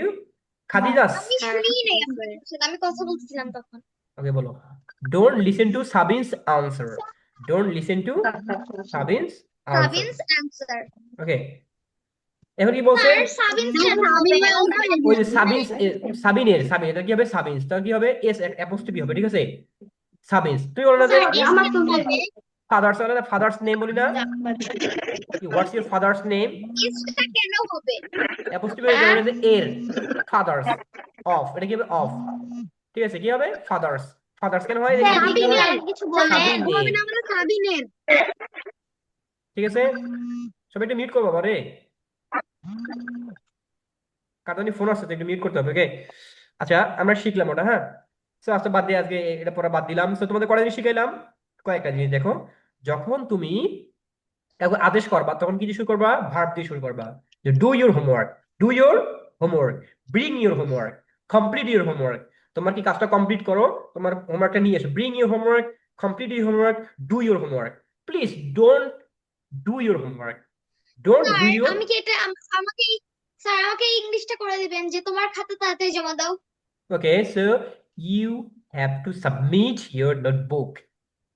খাদিজাস শুনি নাই আসলে, আমি কথা বলছিলাম তখন। ওকে বলো don't listen to Sabine's answer don't listen to Sabine's answer Sabin's answer. Okay এখন কি বলছে Sabin's ওই যে সাবিনস সাবিনের সাবিন এটা কি হবে সাবিনস তার কি হবে এস অ্যাপোস্ট্রোফি হবে ঠিক আছে সাবিনস তুই বলো না যে ফাদার্স বলে না ফাদার্স নেম বলি না হোয়াটস ইউর ফাদার্স নেম ইসটা কেন হবে? অ্যাপোস্ট্রোফি হয়ে যে এর ফাদার্স অফ এটা কি হবে অফ ঠিক আছে কি হবে ফাদার্স ফাদার্স কেন হয় সাবিনের কিছু বলে সাবিনের। হবে না, আমরা সাবিনের। ঠিক আছে সবাই একটু মিউট করবো রে কারণ ফোন আসছে তো একটু মিউট করতে হবে ওকে আচ্ছা আমরা শিখলাম ওটা হ্যাঁ তো আজকে বাদ দিয়ে আজকে এটা পড়া বাদ দিলাম তো তোমাদের কয়টা জিনিস শিখাইলাম কয়েকটা জিনিস দেখো যখন তুমি কাউকে আদেশ করবা তখন কি দিয়ে শুরু করবা ভার্ব দিয়ে শুরু করবা যে do your homework do your homework bring your homework complete your homework তোমার কি কাজটা কমপ্লিট করো তোমার হোমওয়ার্কটা নিয়ে এসো bring your homework complete your homework do your homework please don't do your homework don't do sir your আমি কি এটা আমাকে স্যার আমাকে ইংলিশটা করে দিবেন যে তোমার খাতা তাড়াতাড়ি জমা দাও। Okay, so you have to submit your notebook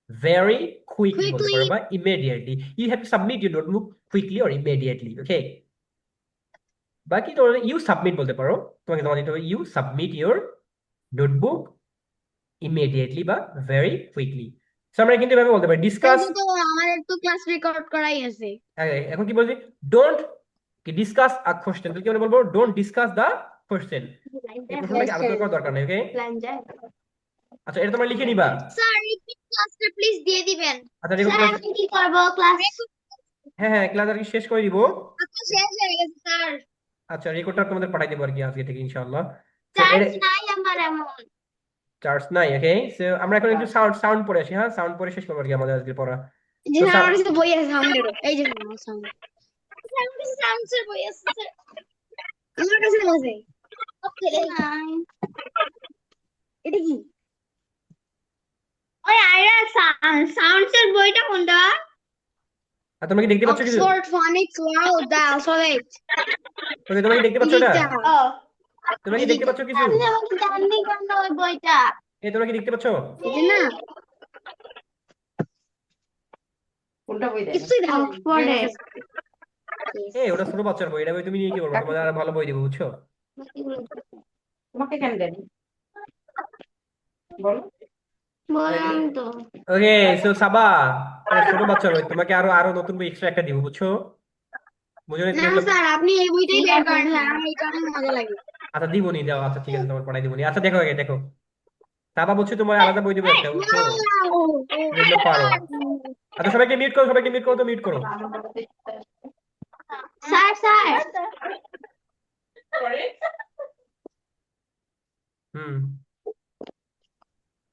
very quickly, বলতে Quickly. পারো বা immediately. You have to submit your notebook quickly or immediately, okay? বাকি তোমরা you submit বলতে পারো তোমাকে জমা দিতে হবে you submit your notebook immediately বা very quickly. So আমরা কিন্তু এভাবে বলতে পারি discuss কিন্তু তো আমাদের তো ক্লাস রেকর্ড করাই আছে। এখন কি বলছি don't discuss a question তাহলে কি আমরা বলবো don't discuss the question এই প্রশ্নটাকে আলোচনা করার দরকার নেই ওকে আচ্ছা এটা তোমরা লিখে নিবা স্যার রিপিট ক্লাসটা প্লিজ দিয়ে দিবেন। আচ্ছা রেকর্ড স্যার আমি কি করব ক্লাস? হ্যাঁ হ্যাঁ ক্লাস আর কি শেষ করে দিব আচ্ছা শেষ হয়ে গেছে স্যার। আচ্ছা রেকর্ডটা তোমাদের পাঠাই দেবো আর কি আজকে থেকে ইনশাআল্লাহ চার্জ নাই আমার এমন। চার্জ নাই ওকে সো আমরা এখন একটু সাউন্ড পড়ে আসি হ্যাঁ সাউন্ড পড়ে শেষ করবো আর কি আমাদের আজকে পড়া যে তো আমার কাছে বই আছে সাউন্ডের, এই যে সাউন্ড। আমার কাছে সাউন্ডের বই আছে স্যার। আমার কাছে আছে। এটা কি? ওই আইরা সাউন্ডের বইটা কোনটা? আর তোমরা কি দেখতে পাচ্ছ কিছু Oxford phonics world the alphabet. Okay তোমরা কি দেখতে পাচ্ছ এটা তোমরা কি দেখতে পাচ্ছ কিছু আপনি আমাকে জাননি কোন ওই বইটা? এই তোমরা কি দেখতে পাচ্ছ এটা না কিছুই দেখা অক্সফোর্ডের। এই ওটা ছোট বাচ্চার বই এটা বই তুমি নিয়ে কি করবে তোমাদের আরো ভালো বই দেবো বুঝছো তোমাকে কেন দেন বলো বললাম তো। ওকে সো সাবা এটা ছোট বাচ্চার বই তোমাকে আরো আরো নতুন বই এক্সট্রা একটা দিব বুঝছো বুঝো না না স্যার আপনি এই বইটাই বের করেন স্যার, আমার এটা অনেক মজা লাগে। আচ্ছা দিবনি দাও আচ্ছা ঠিক আছে তোমার পড়াই দিবনি আচ্ছা দেখো আগে দেখো সাবা বলছো তোমার আলাদা বই দেবো একটা বুঝছো যেগুলো পারো আচ্ছা সবাইকে মিউট করো তো মিউট করো স্যার স্যার হুম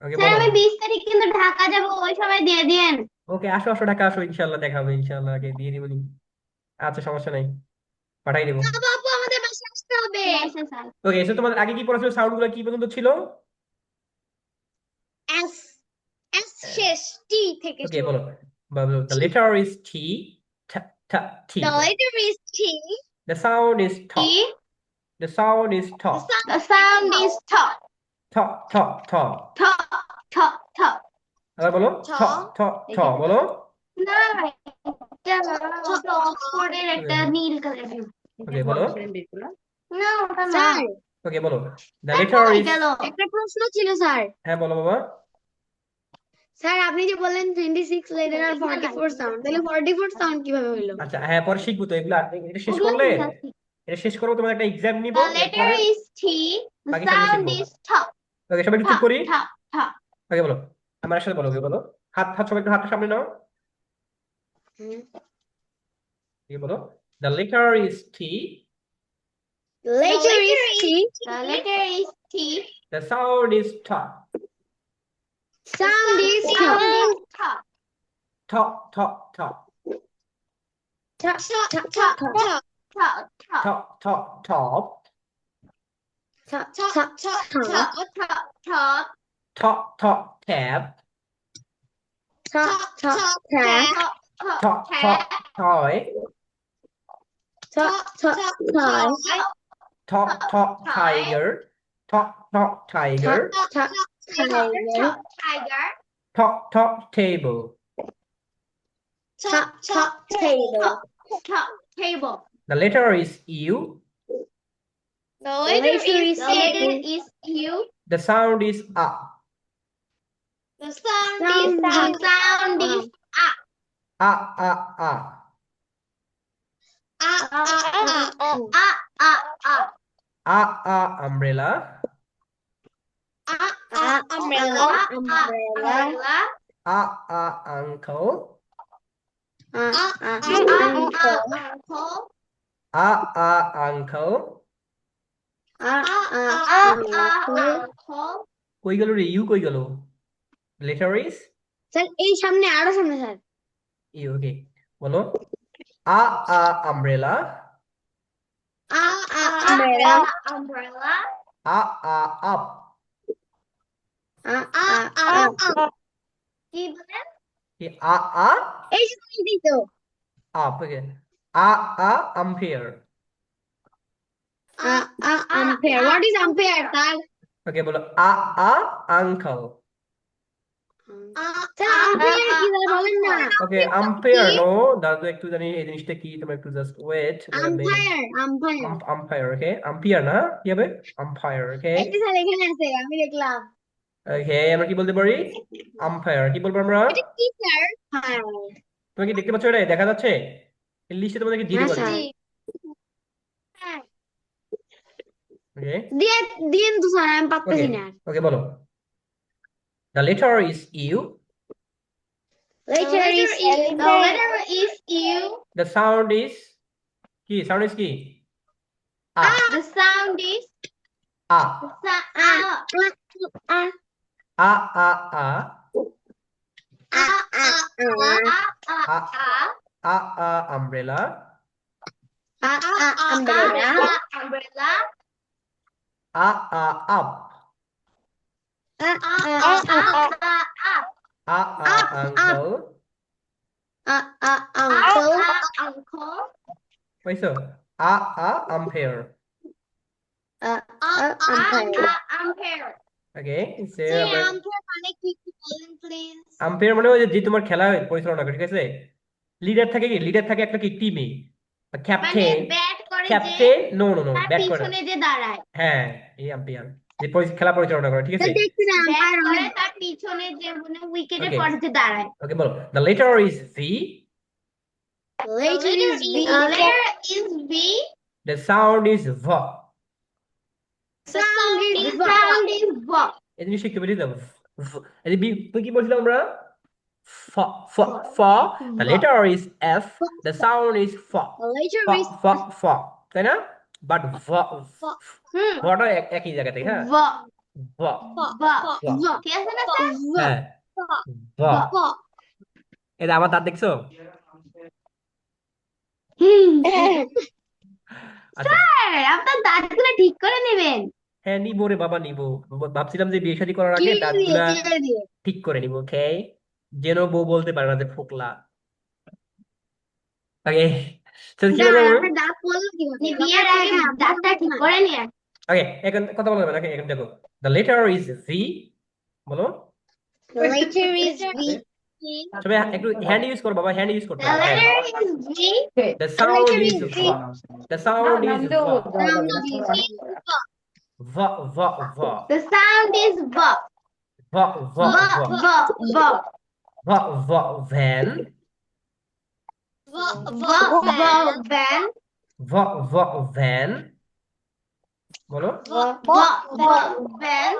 ওকে স্যার বলো আমি 20 তারিখ কিন্তু ঢাকা যাব, ওই সময় দিয়ে দিয়েন। ওকে আসো আসো ঢাকা আসো ইনশাআল্লাহ দেখা হবে ইনশাআল্লাহ আগে দিয়ে দিবনি আচ্ছা সমস্যা নাই পাঠাই দেবো বাবু আমাদের বাসায় আসতে হবে। আচ্ছা স্যার। ওকে এসে তোমাদের আগে কি পড়া ছিল সাউন্ড গুলো কি পর্যন্ত ছিল এস এস শেষ টি থেকে ওকে শুরু। বলো The letter is T. T. T. T. The letter is T. The sound is T. top. The sound is The top. sound is top. Top. Top. Top. Top. Top. Top. আবার বলো ট। top. Top. Top. বলো না, এটা অক্সফোর্ডের একটা নীল কালারের। ওকে বলো না, ওটা না। ওকে বলো the letter is একটা প্রশ্ন ছিল স্যার। হ্যাঁ বলো বাবা স্যার আপনি যে বললেন 26 লেটার আর 44 সাউন্ড, তাহলে 44 সাউন্ড কিভাবে হলো? আচ্ছা হ্যাঁ পরে শিখবো তো এগুলো এটা শেষ করলে এটা শেষ করবো তোমার একটা এক্সাম নিব The letter is T. The বাকি সামনে sound শিখবো। is top. ওকে সবাই একটু চুপ Top. করি Top. Top. ওকে বলো আমার সাথে বলো ওকে বলো হাত হাত সবাই একটু হাতটা সামনে নাও ওকে বলো the letter is T. The letter is T. The letter is T. The sound is top. Sound is top. Top. Top. Top. Top. Top. Top. Top. Top. Top. Top. Top. Top. Top. Top. Top. Top. Top. Top. Tab. Top. Top. Tap. Top. Top. Toy. Top. Top. Toy. Top. Top. Tiger. Top. Top. Tiger. Top. Tiger. Tiger. Top. Top. Table. Top. Top. Table. Top. Table. The letter is U. The letter is U. The sound is A. The sound is A. A. A. A. A. Umbrella. Umbrella. A. A. Uncle. Uncle. A. A. Uncle. কই গেল রে you কই গেল letter is sir এই সামনে আরো সামনে sir you okay বলো আ আ আমব্রেলা umbrella আ আ আপ কি বলেন কি আ আ এই যে তুমি তো up okay a a umpire ampere what is ampere sir okay বলো আ আ আঙ্কেল স্যার ampere কি স্যার বলেন না ওকে আম্পায়ার নো দাদু একটু জানি এই জিনিসটা কি তোমরা একটু জাস্ট ওয়েট আম্পায়ার ওকে আম্পায়ার না কি হবে আম্পায়ার ওকে এই যে স্যার এখানে আছে আমি দেখলাম ওকে আমরা কি বলতে পারি আম্পায়ার কি বলবো আমরা এটা কি স্যার হ্যাঁ তুমি কি দেখতে পাচ্ছ এটা দেখা যাচ্ছে এই লিস্টে তোমাদেরকে দিয়ে দেবো হ্যাঁ ওকে দিন তো স্যার আমি পারতেছি না ওকে বলো the letter is U the letter is U the sound is কি sound is কি আ the sound is a a a a a a umbrella umbrella a a up a a uncle uncle পাইছো আ আ umpire umpire ওকে umpire মানে কি বলেন please umpire মানে ওই যে তোমার খেলা পরিচালনা করে ঠিক আছে লিডার থাকে কি লিডার থাকে একটা কি টিমে ক্যাপ্টেন ব্যাট করে যে ক্যাপ্টেন নো নো নো তার ব্যাট করে পিছনে যে দাঁড়ায় হ্যাঁ এই আম্পায়ার যে খেলা পরিচালনা করে ঠিক আছে দেখছি না ব্যাট করে তার পিছনে যে মানে উইকেটের Okay. পরে যে দাঁড়ায় ওকে বলো the letter is V letter is V the sound is V sound is V এই জিনিস শিখতে পেরেছি তো এই যে তুই কি বলছিলাম আমরা ফ ফ ফ the letter is F the sound is F letter ফ is ফ ফ তাই না বাট V ভটা একই জায়গা থেকে হ্যাঁ V V ঠিক আছে না স্যার হ্যাঁ V এটা আমার দাঁত দেখছো আচ্ছা স্যার আপনার দাঁতগুলো ঠিক করে নেবেন হ্যাঁ নিবো রে বাবা নিবো ভাবছিলাম যে বিয়ে শাদী করার আগে দাঁতগুলা ঠিক করে নিবো ওকে যেন বউ বলতে পারে না যে ফোকলা। ওকে, তো কি বলবো? আপনার দাঁত পড়লো কিভাবে? বিয়ের আগে দাঁতটা ঠিক করে নিয়ে ওকে, এখন কথা বলবো না, এখন দেখো, দ্য লেটার ইজ ভি, বলো। The letter is V. সবাই একটু হ্যান্ড ইউজ করো বাবা, হ্যান্ড ইউজ করতে The হবে, hand. letter is V. The sound letter is is V. va. The sound is va. Sound is V. Va, va, va. The sound is V. Va, va, V, va. V, V. Va, va, van. V, V, van. Va, va, van. বলো। V, V, van.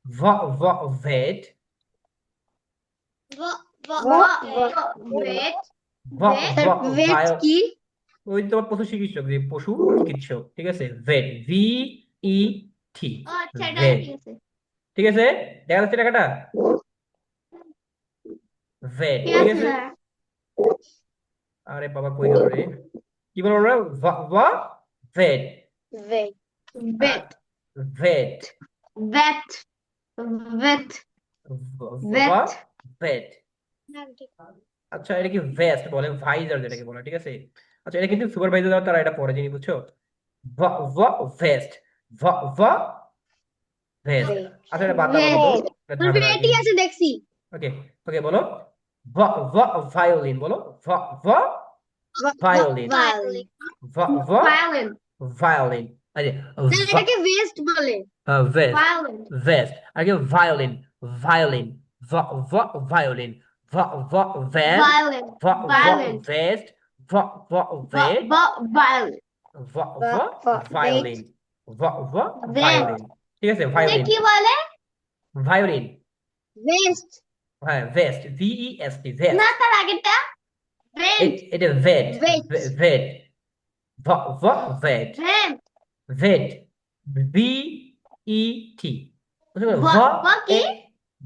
Va, va, vet. V, V, vet. Va, va, Vet viol. কি? ওই তোমার পশু চিকিৎসক, যে পশু চিকিৎসক, ঠিক আছে, ভেট, ভি ই টি, ও আচ্ছা, এটা ভেট, ঠিক আছে। ঠিক আছে, দেখা যাচ্ছে টাকাটা, ভেট, ঠিক ঠিক আছে আছে। স্যার। আরে বাবা কই গেল রে, কি বলো আমরা? ভা, ভা, ভেট, Vet. Vet, ভেট, vet, vet, ভা, vet. ভেট। আচ্ছা, এটা কি ভেস্ট বলে, ভাইজার যেটাকে বলে, ঠিক আছে। আচ্ছা, এটা কিন্তু সুপারভাইজার তারা এটা পড়ে, জিনিস বুঝছো? ভা, ভা, ভেস্ট, ভা, ভা, ভেস্ট। Vet. আচ্ছা, এটা বাদ দাও বলো তো, এটা ঝামেলা আর কি। ভেটই আছে দেখছি। ওকে, ওকে, বলো। ভা, ভা, ভায়োলিন, বলো। ভা, ভা, Violin. Violin. ভা, ভা, Violin. ভায়োলিন। আরে না, এটাকে ভেস্ট বলে। Vest, Violin. ভেস্ট, আগে ভায়োলিন, ভায়োলিন, ভা, ভা, ভায়োলিন, ভা, ভা, ভ্যান, Violin. ভা, ভা, Violin. ভেস্ট, ভা, ভা, ভেট, Violin. ভা, ভা, ভা, ভা, ভায়োলিন, ভা, ভা, ভেট। ভায়োলিন, ঠিক আছে, এটা ভায়োলিন, কি বলে? Violin, vest. হ্যাঁ, vest, V E S T, vest. না তার আগেরটা ভেট। এটা ভেট, Vet. ভেট, ভা, ভা, ভেট, ভেট। ভেট, বি ই টি, ভা কি?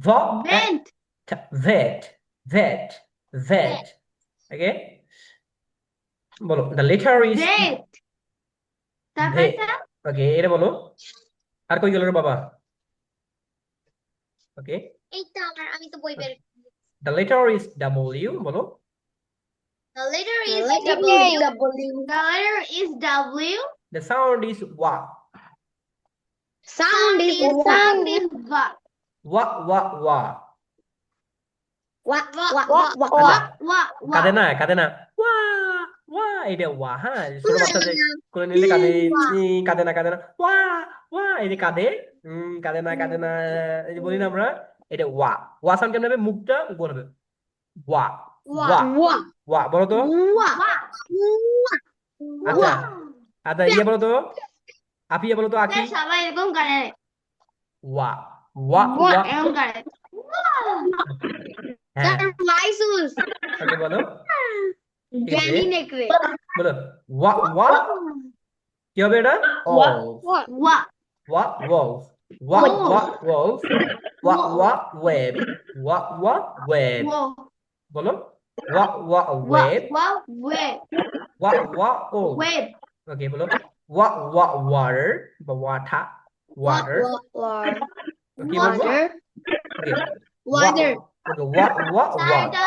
ভা, ভেট। ভেট, ভেট, ভেট, ওকে, বলো, দ্য লেটার ইজ ভেট। তারপর ভেট, এটা ওকে, এটা বলো। আর কই গেল রে বাবা? ওকে, এইটা আমি তো বই বের। দ্য লেটার ইজ ডাব্লিউ, বলো। The letter is W. W. The letter is W. The sound is ওয়া, Sound is Sound is va. ওয়া, ওয়া, ওয়া। wa wa wa wa. Wa, wa, কাঁদে wa. না, কাঁদে না, ওয়া, ওয়া, এটা ওয়া, হ্যাঁ, ছোট বাচ্চা যে কোলে নিলে কাঁদে, কাঁদে না, কাঁদে না, ওয়া, ওয়া, এই যে কাঁদে, কাঁদে না, কাঁদে না, এই যে বলি না আমরা, এটা ওয়া। ওয়া সাউন্ড কেমন হবে? মুখটা উপর হবে, ওয়া, Wa. ওয়া, Wa. ওয়া, বলো তো। Wa. Wa. আচ্ছা, আচ্ছা, ইয়ে বলো তো, আপিয়া বলো তো, আকি। স্যার সবাই এরকম করে। ওয়া, ওয়া, Wa, ওয়া, এরকম করে। হ্যাঁ, Sir, Lysus. ওকে, বলো, ঠিক আছে, Danny Necre. বলো, ওয়া, ওয়া, কি হবে এটা? Wa. অলস, Wa. Wa. ওয়া, ওয়ালস, ওয়া, ওয়া, ওয়ালস, ওয়া, ওয়া, ওয়েব, ওয়া, ওয়া, ওয়েব, Wo. বলো, ওয়া, ওয়া, Wa, ওয়েব, wa, web. ওয়া, ওয়া, ও, Web. ওকে, বলো, ওয়া, ওয়া, ওয়াটার বা ওয়াটার, ওয়াটার, Wa. ওকে, বলবো, Water. ওকে, Water. ওকে, ওয়া, ওয়া, স্যার ওয়া, এটা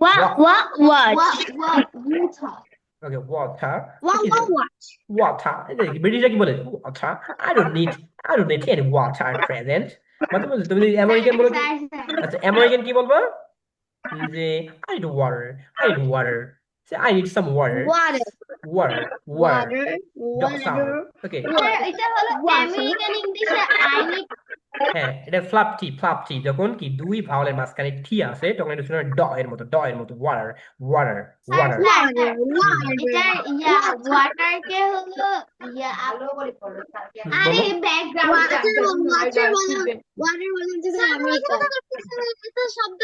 Wa. Wa. wa, Watch. wa, water. Okay, water, Wa. Wa. Watch. water, ব্রিটিশরা কি বলে? Water, I don't need any water at present, মানে তুমি যদি আমেরিকান বলো কি? Sir, sir. আচ্ছা, আমেরিকান কি বলবা? যে I need water, I need water, say I need some water, Water. water, water, Water. dot sound, Water. okay, sir, এটা হলো Water. আমেরিকান ইংলিশে I need হ্যাঁ, এটা ফ্লাপটি, যখন কি দুই ভাওয়ালের মাঝখানে টি আছে তখন এটা শুনে ড এর মতো, water, water, sir, water, sir, Water. Water. এটা ওয়াটার কে হলো আরে ব্যাকগ্রাউন্ড Water. Water বলেন যে আমেরিকা। এটা শব্দ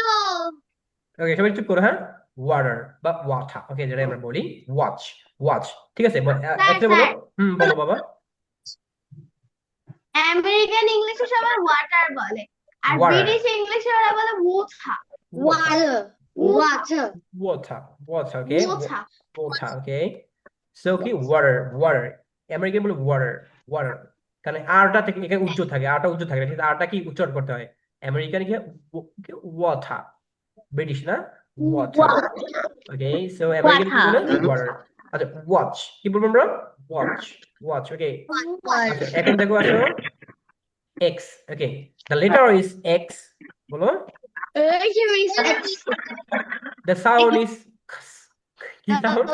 ওকে, সবাই চুপ করো, হ্যাঁ, ওয়াটার বা ওয়াটার, ওকে, যেটা আমরা বলি ওয়াচ, ঠিক আছে, একটা বলো, বলো বাবা। আমেরিকান ইংলিশে সবাই ওয়াটার বলে আর Water. ব্রিটিশ ইংলিশে ওরা বলে water Water. Water. water, okay, water water, okay, so কি water, আমেরিকান বলে water, কারণ আরটা থেকে এখানে উচ্চ থাকে, আরটা উচ্চ থাকে, কিন্তু আরটা কি উচ্চারণ করতে হয়, আমেরিকান কি ওয়াটার, ব্রিটিশ না ওয়াটার। ওকে, সো আমেরিকান কি বলে ওয়াটার। আচ্ছা ওয়াচ কি বলবো আমরা? Watch, watch. ওকে, আচ্ছা এখন দেখো আসো x. Okay, the letter is X. বলো, দ্য সাউন্ড ইজ কি সাউন্ড?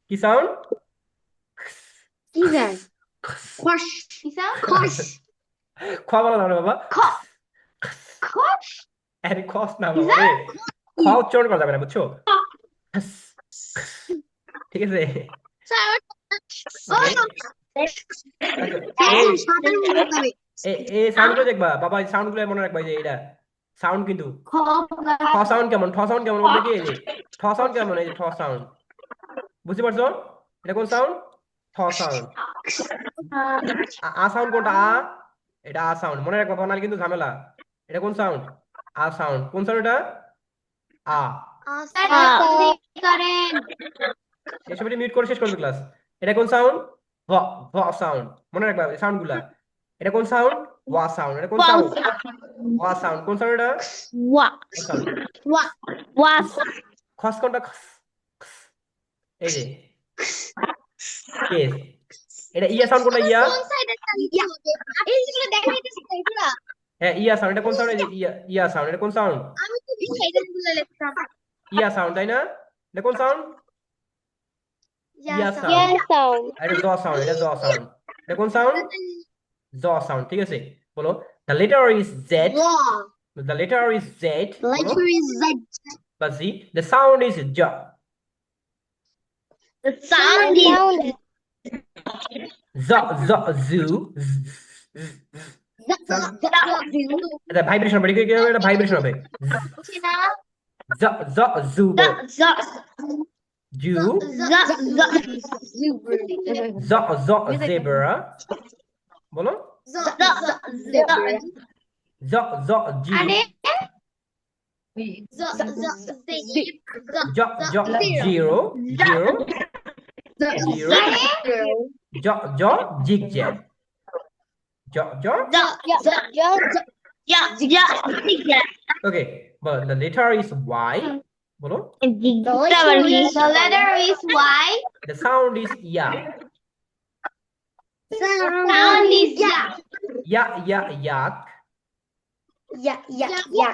কি সাউন্ড? খোয়া বলো না রে বাবা, আরে খস না বাবা রে, খ উচ্চারণ করা যাবে না বুঝছো? ঠিক আছে। এই সাউন্ড গুলো দেখবা বাবা, এই সাউন্ড গুলো মনে রাখবা, যে এটা সাউন্ড কিন্তু ঠ সাউন্ড কেমন, ঠ সাউন্ড কেমন বলবে কি? এই যে ঠ সাউন্ড কেমন, এই যে ঠ সাউন্ড, বুঝতে পারছো? এটা কোন সাউন্ড? ঠ সাউন্ড। আ সাউন্ড কোনটা? এটা আ সাউন্ড, মনে রাখবা বাবা, নাহলে কিন্তু ঝামেলা। এটা কোন সাউন্ড? আ সাউন্ড। কোন সাউন্ড এটা? আ। এসব মিউট করে শেষ করবে ক্লাস। এটা কোন সাউন্ড? ভ, ভ সাউন্ড। মনে রাখবা সাউন্ড গুলা। এটা কোন সাউন্ড? ওয়া সাউন্ড। এটা কোন সাউন্ড? ওয়া সাউন্ড। কোন সাউন্ড এটা? ওয়া সাউন্ড। খস কোনটা? খস, এই যে কেস। এটা ইয়া সাউন্ড কোনটা? ইয়া, হ্যাঁ ইয়া সাউন্ড। এটা কোন সাউন্ড? এই যে ইয়া, ইয়া সাউন্ড। এটা কোন সাউন্ড? ইয়া সাউন্ড, তাই না? এটা কোন সাউন্ড? ইয়া সাউন্ড। এটা জ সাউন্ড। এটা জ সাউন্ড। এটা কোন সাউন্ড? জ সাউন্ড। ঠিক আছে, বলো the letter is Z. The letter is Z. বা জি। দ্য সাউন্ড ইজ জ। জ জ জু। এটা ভাইব্রেশন হবে, কি হবে? এটা ভাইব্রেশন হবে। জ জ জু বলো। জু। জ জ জেব্রা বলো। জ জ জি। জ জ জিরো, জিরো, জিরো। জ জ জিগজ্যাগ। জ জ। ওকে, বলো দ্য লেটার ইজ ওয়াই। বলো The letter is Y. The sound is yeah. Sound is yeah. ইয়া ইয়া ইয়াক। ইয়া ইয়া ইয়া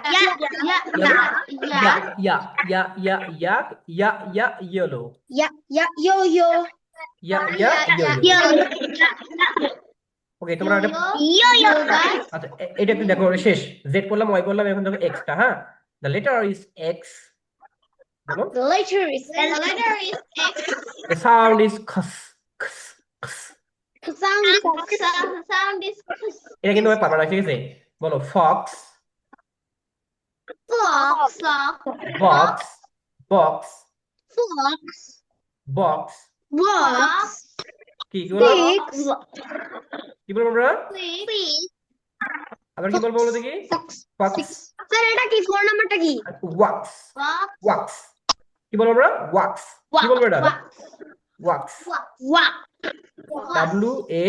ইয়াক। ইয়া ইয়া ইয়েলো। ইয়া ইয়া ইয়েলো। ওকে, তোমরা এটা আচ্ছা এটা একটু দেখো, শেষ। জেড করলাম, ওয়াই করলাম, এখন দেখো এক্সটা। হ্যাঁ, দ্য লেটার ইজ এক্স। বলো The letter is X. The sound is খস, খস, খস। Sound is এটা কিন্তু আমি পারবো না, ঠিক আছে? বলো Fox, fox. Box, box, Fox. Box. Box. কি কি বলো? Six. কি বলবো আমরা? Six. আবার কি বলবো বলো দেখি? ফক্স, স্যার এটা কি? ফোন নাম্বারটা কি? Wax, Fox. ওয়াক্স। কি বলবো আমরা? ওয়াক্স। কি বলবো এটা? Wax. Wax. W A.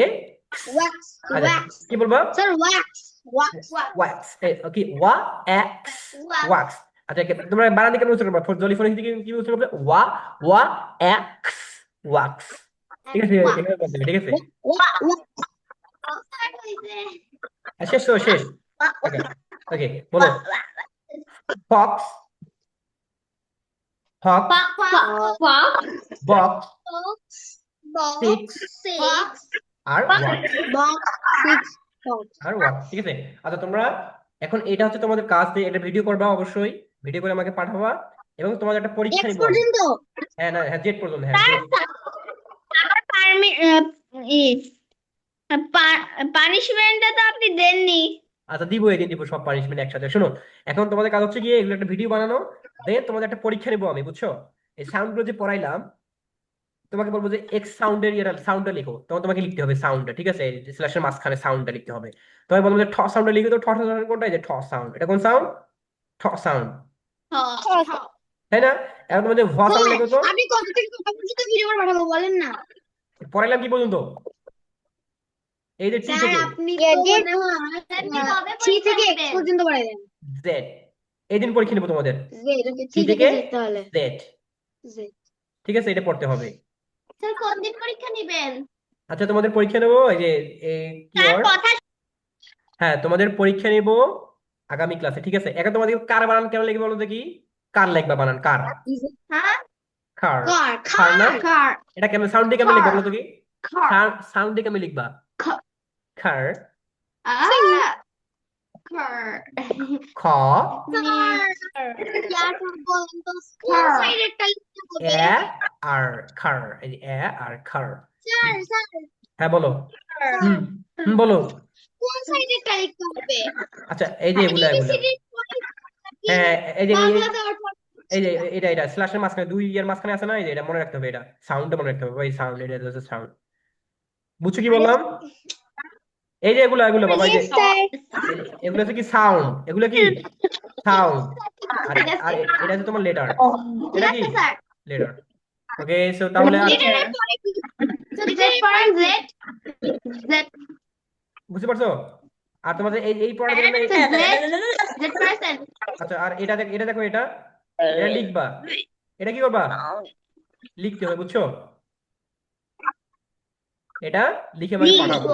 Wax. আচ্ছা কি বলবো? Sir, wax. ওয়াক্স। কি? ওয়া এক্স, ওয়াক্স। আচ্ছা তোমরা বানান দিকে উচ্চারণ করবে, জলিফোন দিকে কি উচ্চারণ করবে? ওয়া, ওয়া এক্স, ওয়াক্স। ঠিক আছে, এখানে বলতে হবে, ঠিক আছে? শেষ তো, শেষ। ওকে, ওকে, বলো ফক্স, হক, বক্স, সিক্স, আর ওয়াক্স, আর ওয়াক্স। ঠিক আছে, আচ্ছা তোমরা এখন এটা হচ্ছে তোমাদের কাজ, দিয়ে এটা ভিডিও করবা, অবশ্যই ভিডিও করে আমাকে পাঠাবা, এবং তোমাদের একটা পরীক্ষা নিব। হ্যাঁ না, হ্যাঁ জেড পর্যন্ত। হ্যাঁ পানিশমেন্টটা তো আপনি দেননি। আচ্ছা দিব, এদিন দিব সব পানিশমেন্ট একসাথে। শোনো, এখন তোমাদের কাজ হচ্ছে গিয়ে এগুলো একটা ভিডিও বানানো, দেন তোমাদের একটা পরীক্ষা নিবো আমি, বুঝছো? এই সাউন্ডগুলো যে পড়াইলাম, তোমাকে বলবো যে এক্স সাউন্ডের সাউন্ডটা লিখো, তখন তোমাকে লিখতে হবে সাউন্ডটা, ঠিক আছে? স্ল্যাশের মাঝখানে সাউন্ডটা লিখতে হবে। তোমাকে বলবো যে ঠ সাউন্ডটা লিখে, তো ঠ সাউন্ড কোনটা? এই যে ঠ সাউন্ড। এটা কোন সাউন্ড? ঠ সাউন্ড, তাই না? এখন তোমাদের ভ সাউন্ড লিখো তো। আপনি কত থেকে কত পর্যন্ত ভিডিও করে পাঠাবো বলেন না? পড়াইলাম কি পর্যন্ত? এই যে টি স্যার থেকে আপনি Yeah, তো did- মনে হয় আপনি কবে থ্রি পরীক্ষা থেকে নেবেন? এক্স পর্যন্ত পড়াই দেন জেড, এই দিন পরীক্ষা নেবো তোমাদের, জেড ওকে টি থ্রি থেকে থেকে জেড তাহলে জেড, জেড ঠিক আছে, এটা পড়তে হবে। স্যার কোন দিন পরীক্ষা নেবেন? আচ্ছা তোমাদের পরীক্ষা নেবো এই যে স্যার কিওয়ার্ড, কথা হ্যাঁ তোমাদের পরীক্ষা নেবো আগামী ক্লাসে, ঠিক আছে। এখন তোমাদের কার বানান কেমন লিখবে বলো দেখি, কার লিখবা বানান, কার, হ্যাঁ কার, কার কার না, কার এটা কেমন সাউন্ড দিয়ে কেমন লিখবা বলো দেখি, কার সাউন্ড দিয়ে কেমন লিখবা, Car. কার, কার খ, ইয়ার বলেন তো কার সাইডেরটা লিখতে হবে এ আর, খার, এই যে এ আর খার, স্যার স্যার হ্যাঁ বলো, হুম বলো, কোন সাইডেরটা লিখতে হবে আচ্ছা এই যে এগুলা এগুলা, ABCD হ্যাঁ এই যে বাংলা দেওয়ার পর এই যে এটা স্ল্যাশের মাঝখানে, দুই ইয়ার মাঝখানে আছে না, এই যে এটা মনে রাখতে হবে, এটা সাউন্ডটা মনে রাখতে হবে, ওই সাউন্ড, এটা হচ্ছে সাউন্ড, বুঝছো কি বললাম? এই যে এগুলো এগুলো বাবা, এই যে এগুলো হচ্ছে কি সাউন্ড, এগুলো কি সাউন্ড, আর আর এটা হচ্ছে তোমার লেটার, এটা কি স্যার লেটার। ওকে সো তাহলে আর লিটারের পরে কি জেড পরে জেড জেড বুঝতে পারছো? আর তোমাদের এই পড়ার জন্য জেড পার্সেন্ট আচ্ছা, আর এটা এটা দেখো, এটা এটা লিখবা, এটা কি করবা, লিখতে হবে, বুঝছো? এটা লিখে আমাকে পাঠাবো,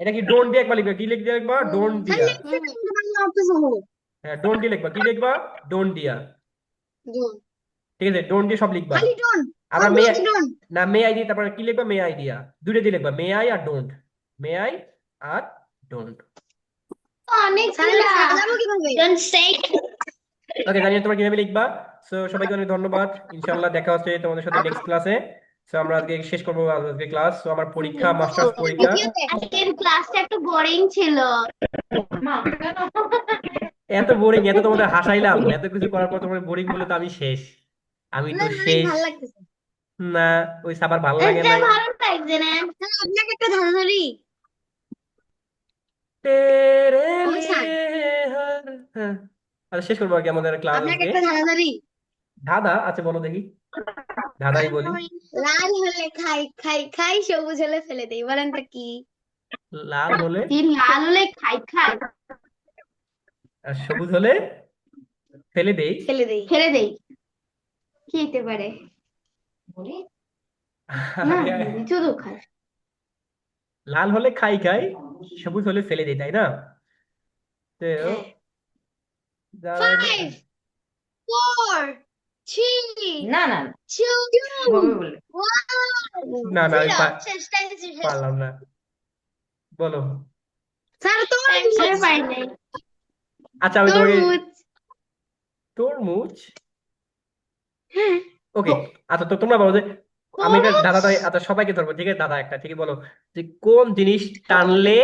এটা কি ডোন্ট দিয়ে একবার লিখবা, কি লিখে লিখবা, ডোন্ট দিয়া, বাংলা অর্থ সহ হ্যাঁ ডোন্ট দিয়ে লিখবা, কি লিখবা, ডোন্ট দিয়া, ডোন্ট ঠিক আছে, ডোন্ট দিয়ে সব লিখবা। খালি ডোন্ট আবার মে ডোন্ট না, মে আই দিয়ে তারপরে কি লিখবা, মে আই দিয়া, দুটো দিয়ে লিখবা, মে আই আর ডোন্ট, মে আই আর ডোন্ট। অনেক তাহলে সাজাবো কিভাবে ডোন্ট সে ওকে, জানি না তোমরা কিভাবে লিখবা। সো সবাইকে অনেক ধন্যবাদ, ইনশাআল্লাহ দেখা হচ্ছে তোমাদের সাথে নেক্সট ক্লাসে। সো আমরা আজকে শেষ করবো আজকে ক্লাস। সো আমার পরীক্ষা, মাস্টার্স পরীক্ষা, আজকের ক্লাসটা একটু বোরিং ছিল এত বোরিং, এত তোমাদের হাসাইলাম, এত কিছু করার পর তোমাদের বোরিং বলে তো আমি শেষ, আমি তো শেষ ভালো লাগতেছে না, ওই সাবার ভালো লাগে এটা নাই। ভালো লাগছে না স্যার আপনাকে একটা ধাঁধা ধরি তেরে ওই স্যার লিয়ে হর, হ্যাঁ আচ্ছা শেষ করবো আর কি আমাদের ক্লাস আপনাকে আজকে। একটা ধাঁধা ধরি দাদা আচ্ছা বলো দেখি, দাদাই বলি, লাল হলে খাই খাই খাই সবুজ হলে ফেলে দেই বলেন তো কি লাল হলে কি লাল হলে খাই খাই আর সবুজ হলে ফেলে দেই, ফেলে দেই ফেলে দেই কি হতে পারে না শুধু খাই লাল হলে খাই খাই, সবুজ হলে ফেলে দেই, তাই না? তো হ্যাঁ দাদা- 5 4 3 না না 2 বলে 1 না না আমি শেষ টাইম শেষ পারলাম না, বলো। স্যার তো টেনশন পাই নাই আচ্ছা আমি তোমাকে, তরমুজ তরমুজ, হ্যাঁ ওকে আচ্ছা তো তোমরা বলো যে, আমি এটা দাদা আচ্ছা সবাইকে ধরবো, ঠিক আছে দাদা একটা, ঠিক আছে বলো যে কোন জিনিস টানলে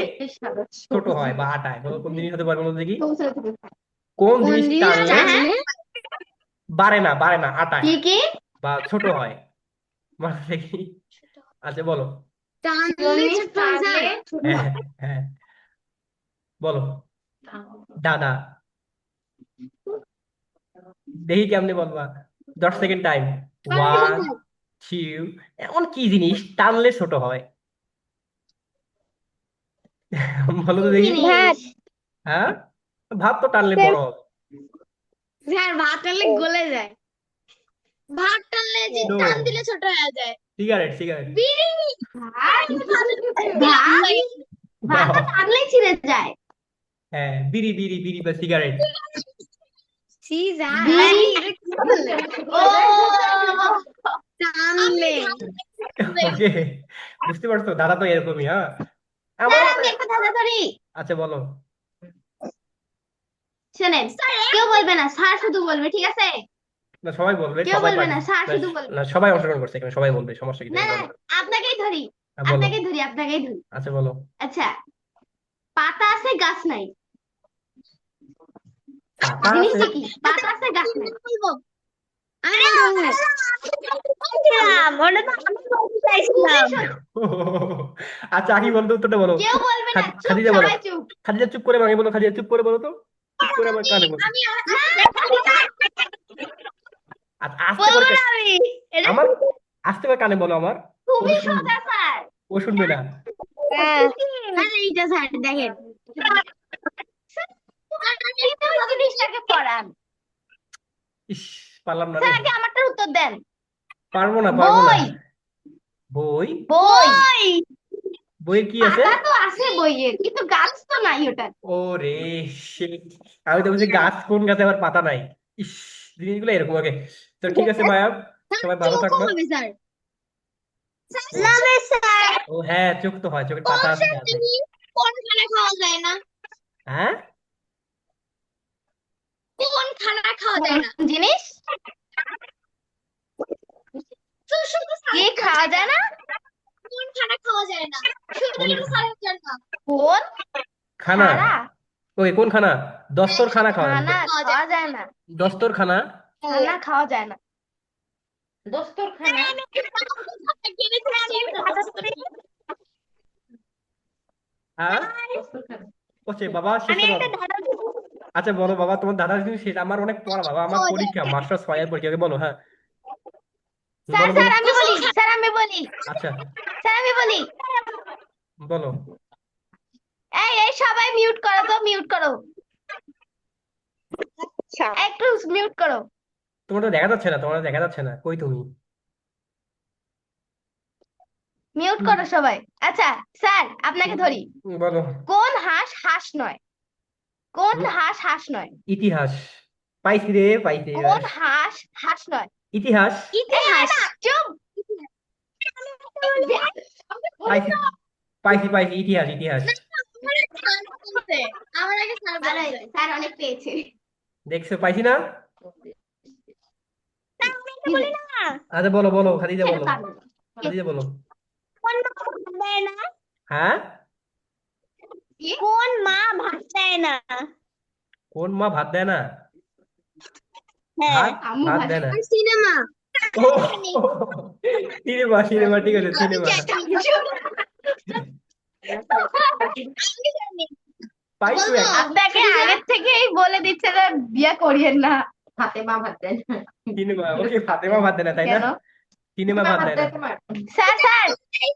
ছোট হয় বা আটায়, বলো কোন জিনিস হতে পারে, বলো দেখি কোন কোন জিনিস জিনিস টানলে টানলে বাড়ে না আটায় কি কি বা ছোট হয়, বলো দেখি, আচ্ছা বলো, টানলে ছোট হয় স্যার হ্যাঁ হ্যাঁ বলো, দাদা, দেখি কেমনে বলবা, 10 সেকেন্ড টাইম, 1 2, এমন কি জিনিস টানলে ছোট হয়, বলো তো দেখি। ভাত হ্যাঁ ভাত তো টানলে বড় হবে, স্যার ভাত টানলে গলে যায় ভাত টানলে যে No. টান দিলে ছোট হয়ে যায় সিগারেট সিগারেট বিড়ি ভাত টানলে ছিঁড়ে যায় হ্যাঁ বিড়ি বিড়ি বিড়ি বা সিগারেট, সি স্যার বিড়ি। এটা কি বললে? ও টানলে ওকে বুঝতে পারছো, দাদা তো এরকমই, হ্যাঁ আমার আমি একটা ধাঁধা ধরি আচ্ছা বলো, শোনেন কেউ বলবে না স্যার শুধু বলবে ঠিক আছে না সবাই বলবে, কেউ সবাই বলবে না, পারবে। স্যার না, শুধু বলবে। না সবাই অংশগ্রহণ করছে এখানে, সবাই বলবে, সমস্যা কি না তুমি না বলো। আপনাকেই ধরি হ্যাঁ, বলো আপনাকেই ধরি আচ্ছা বলো, আচ্ছা পাতা আছে গাছ নাই পাতা আছে, জিনিসটা কি পাতা আছে গাছ নাই বলবো আমি বলবো ওটা তো আমি বলতে চাইছিলাম আচ্ছা আকি বলতো, উত্তরটা বলো, কেউ বলবে না চুপ খাদিজা বলো, সবাই চুপ খাদিজা চুপ করে আগে বলো, খাদিজা চুপ করে বলো তো, চুপ করে আমার কানে বলো, আমি আচ্ছা আস্তে করে বলবো না আমি এটা আমার আস্তে করে কানে বলো আমার, খুবই ও শুনবে, সোজা স্যার ও শুনবে না, স্যার এইটা স্যার দেখেন জিনিসটাকে পড়ান। ইস, পারলাম না রে, স্যার আগে আমারটার উত্তর দেন। পারবো না, পারবো না। বই। বই? বই। বইয়ের কি আছে? পাতা তো আছে বইয়ের, কিন্তু গাছ তো নাই ওটার। ও রে, shit! আমি তো বলছি গাছ, কোন গাছে আবার পাতা নাই। ইস, জিনিসগুলো এরকম। ওকে, তো ঠিক আছে মায়া, সবাই ভালো চোখও থাকবা। হবে স্যার নামে স্যার। ও হ্যাঁ, চোখ তো হয়, চোখের পাতা আছে আছে। কোন খানা খাওয়া যায় না হ্যাঁ, কোন খানা খাওয়া যায় না জিনিস কি খাওয়া যায় না? কোন খানা খাওয়া যায় না শুধু কোন এটা স্যারের জন্য কোন খানা? খাড়া? ওকে, কোন খানা? দস্তর খানা খাওয়া খানা যায়। খাওয়া যায় না। দস্তর খানা? খানা খাওয়া যায় না। দোস্তর খানা। হ্যাঁ, ওকে বাবা, শেষ আমি করো। একটা ধাঁধা দেবো। আচ্ছা বলো বাবা, তোমার দাদা কিন্তু শেষ, আমার অনেক পড়া বাবা, আমার পরীক্ষা, মাস্টার্স ফাইনাল পরীক্ষা। ওকে, বলো। হ্যাঁ, স্যার বলো স্যার বলো। আমি বলি, স্যার আমি বলি, আচ্ছা, স্যার আমি বলি। বলো। এই এই সবাই মিউট করো তো, মিউট করো, আচ্ছা একটু মিউট করো। তোমার তো দেখা যাচ্ছে না, তোমার দেখা যাচ্ছে না, কই তুমি? মিউট করো সবাই। আচ্ছা স্যার আপনাকে ধরি। বলো। কোন হাঁস হাঁস নয়? কোন হুম, হাঁস হাঁস নয়? ইতিহাস। পাইছি রে, পাইছি কোন এবার। হাঁস হাঁস নয়? ইতিহাস। ইতিহাস। চুপ। পাইছি, পাইছি, পাইছি, ইতিহাস, ইতিহাস। আমার আগে স্যার বলছে স্যার অনেক পেয়েছে। দেখছো, পাইছি না? আচ্ছা বলো, বলো, খাদিজা বলো, খাদিজা বলো। কোন মা ভাত দেয় না হ্যাঁ, কোন মা ভাত দেয় না কোন মা ভাত দেয় না? হ্যাঁ ভাত, আম্মু ভাত ভাত দেয় না। সিনেমা ও, সিনেমা, সিনেমা, ঠিক আছে, সিনেমা। পাইছো এক। আপনাকে আগের থেকেই বলে দিচ্ছে যে বিয়ে করিয়েন না, হাতে মা ভাত দেন না। সিনেমা, ওকে, ফাতেমা ভাত দেয় না, তাই না? কেন? সিনেমা ভাত দেয় না। স্যার স্যার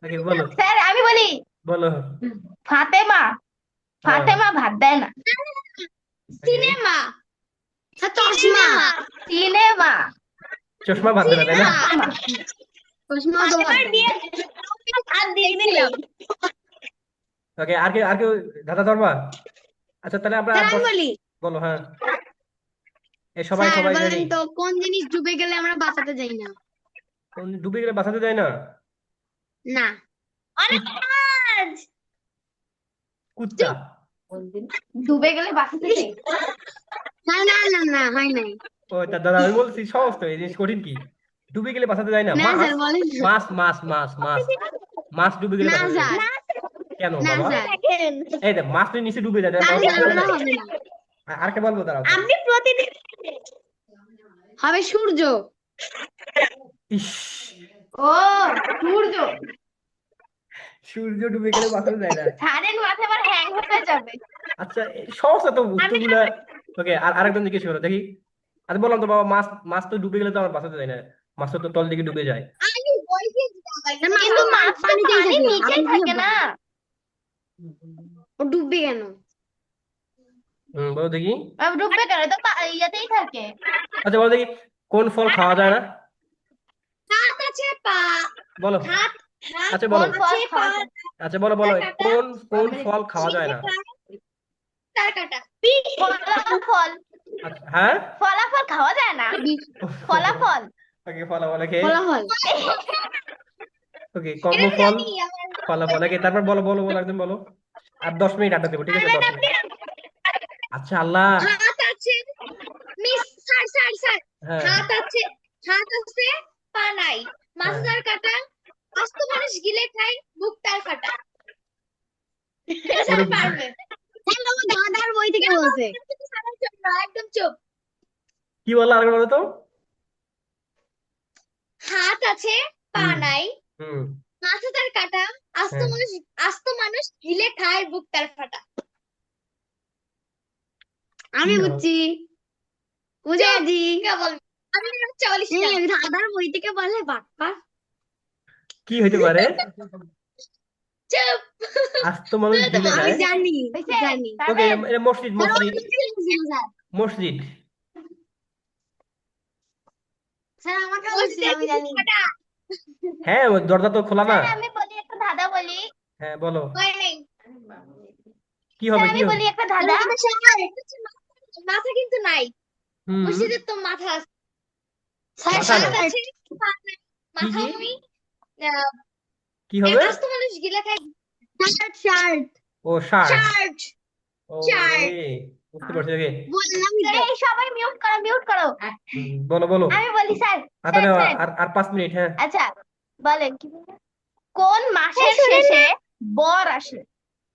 ওকে, বলো, স্যার আমি বলি, বলো। ফাতেমা, হ্যাঁ, ফাতেমা ভাত দেয় না। সিনেমা চশমা সিনেমা। চশমা ভাত দেয় না, তাই না? চশমা তো ভাত দেয় না। আর দিয়ে দিলাম। ওকে, আর কেউ দাদা ধরবা? আচ্ছা, তাহলে আমরা স্যার আর আমি 10। বলি বলো। হ্যাঁ, এই সবাই স্যার সবাই বলেন রেডি? তো কোন জিনিস ডুবে গেলে আমরা বাঁচাতে যাই না কোন ডুবে গেলে বাঁচাতে যায় না? না অনেক কাজ। কুত্তা। ডুবে গেলে বাঁচাতে চাই। না না না না হয় নাই ও তা দাদা, আমি বলছি সহজ তো, এই জিনিস কঠিন কি? ডুবে গেলে বাঁচাতে যায় না? না মাছ, স্যার বলেন না। মাছ, মাছ, মাছ, মাছ। মাছ ডুবে গেলে না বাঁচাতে যায় স্যার না। কেন না বাবা? স্যার এই দেখ, মাছ তো নিচে ডুবে যায়, না তাহলে স্যার বাঁচাতে ওরা যায়। হবে না আর কে বলবো, দাঁড়াও তো। আপনি প্রতিদিন হবে সূর্য ইস, ও সূর্য। সূর্য ডুবে গেলে বাঁচাতে যায় না। ছাড়েন, মাথা আবার হ্যাং হয়ে যাবে। আচ্ছা, সহজ তো উত্তরগুলা। ওকে, আর আরেকজন জিজ্ঞেস করো দেখি। আচ্ছা, বললাম তো বাবা, মাছ, মাছ তো ডুবে গেলে তো আমার বাঁচাতে যায় না। মাছ তো তল দিকে ডুবে যায়। কিন্তু মাছ তো পানিতেই পানির থাকে নিচেই আপনি থাকে না। ও ডুববে কেন বলো দেখি। ডুববে কেন? তো ইয়াতেই থাকে। আচ্ছা, বলো দেখি, কোন ফল খাওয়া যায় না? হাত আছে পা বলো। হাত আচ্ছা বলো। কোন ফল খাওয়া যায়? আচ্ছা, বলো, বলো, কোন কোন ফল খাওয়া যায় না? তার কাটা ফলাফল। আচ্ছা, হ্যাঁ। ফলাফল খাওয়া যায় না। ফলাফল। ওকে, ফলাফল। ওকে, ফলাফল ওকে, কর্মফল, ফলাফল। ওকে, তারপর বলো, বলো, বলো, একদম বলো। আর 10 মিনিট আড্ডা দেবো, ঠিক আছে? 10 মিনিট। আচ্ছা, আল্লাহ। হাত আছে মিস স্যার স্যার স্যার হ্যাঁ, হাত আছে পা নাই মাছ হ্যাঁ। তার কাটা আস্ত মানুষ গিলে খায় মুখ তার ফাটা স্যার পারবে স্যার আমার দাদার বই থেকে বলছে একদম চুপ কি বললো, আর বলো তো। হাত আছে পা হুম, নাই হুম, মাছ তার কাটা আস্ত হ্যাঁ। মানুষ গিলে খায় বুক তার ফাটা আমি কি হবে? বুঝছি বুঝাজি আমি দাদার বই থেকে বলে বাপ্পা কি হইতে পারে? চুপ আস্ত মানুষ তো গিলে আমি খায়। জানি হয়েছে? জানি ওকে, পারবেন? মসজিদ স্যার মসজিদ আমাকে বলছিল স্যার মসজিদ। স্যার আমাকে বলছিল আমি জানি হ্যাঁ, ওই দরজা তো খোলা না। স্যার আমি বলি একটা ধাঁধা বলি। হ্যাঁ, বলো হয় নাই কি স্যার হবে আমি কি হবে? বলি একটা ধাঁধা। মাথা কিন্তু নাই হুম, মসজিদের তো মাথা আছে মাথা স্যার নাই। ছাদ আছে পা নাই। কি মাথা কি আমি আহ, কি হবে? আস্ত মানুষ গিলা খায় শার্ট শার্ট ও, শার্ট। শার্ট ওরে, শার্ট বুঝতে পারছি। ওকে, বললাম তো এই সবাই মিউট করো, মিউট করো। বলো বলো। আমি বলি স্যার, আচ্ছা, না, স্যার। আর আর 5 মিনিট। হ্যাঁ, আচ্ছা বলেন কি বলবেন? কোন মাসের শোনেন শেষে বর আসে?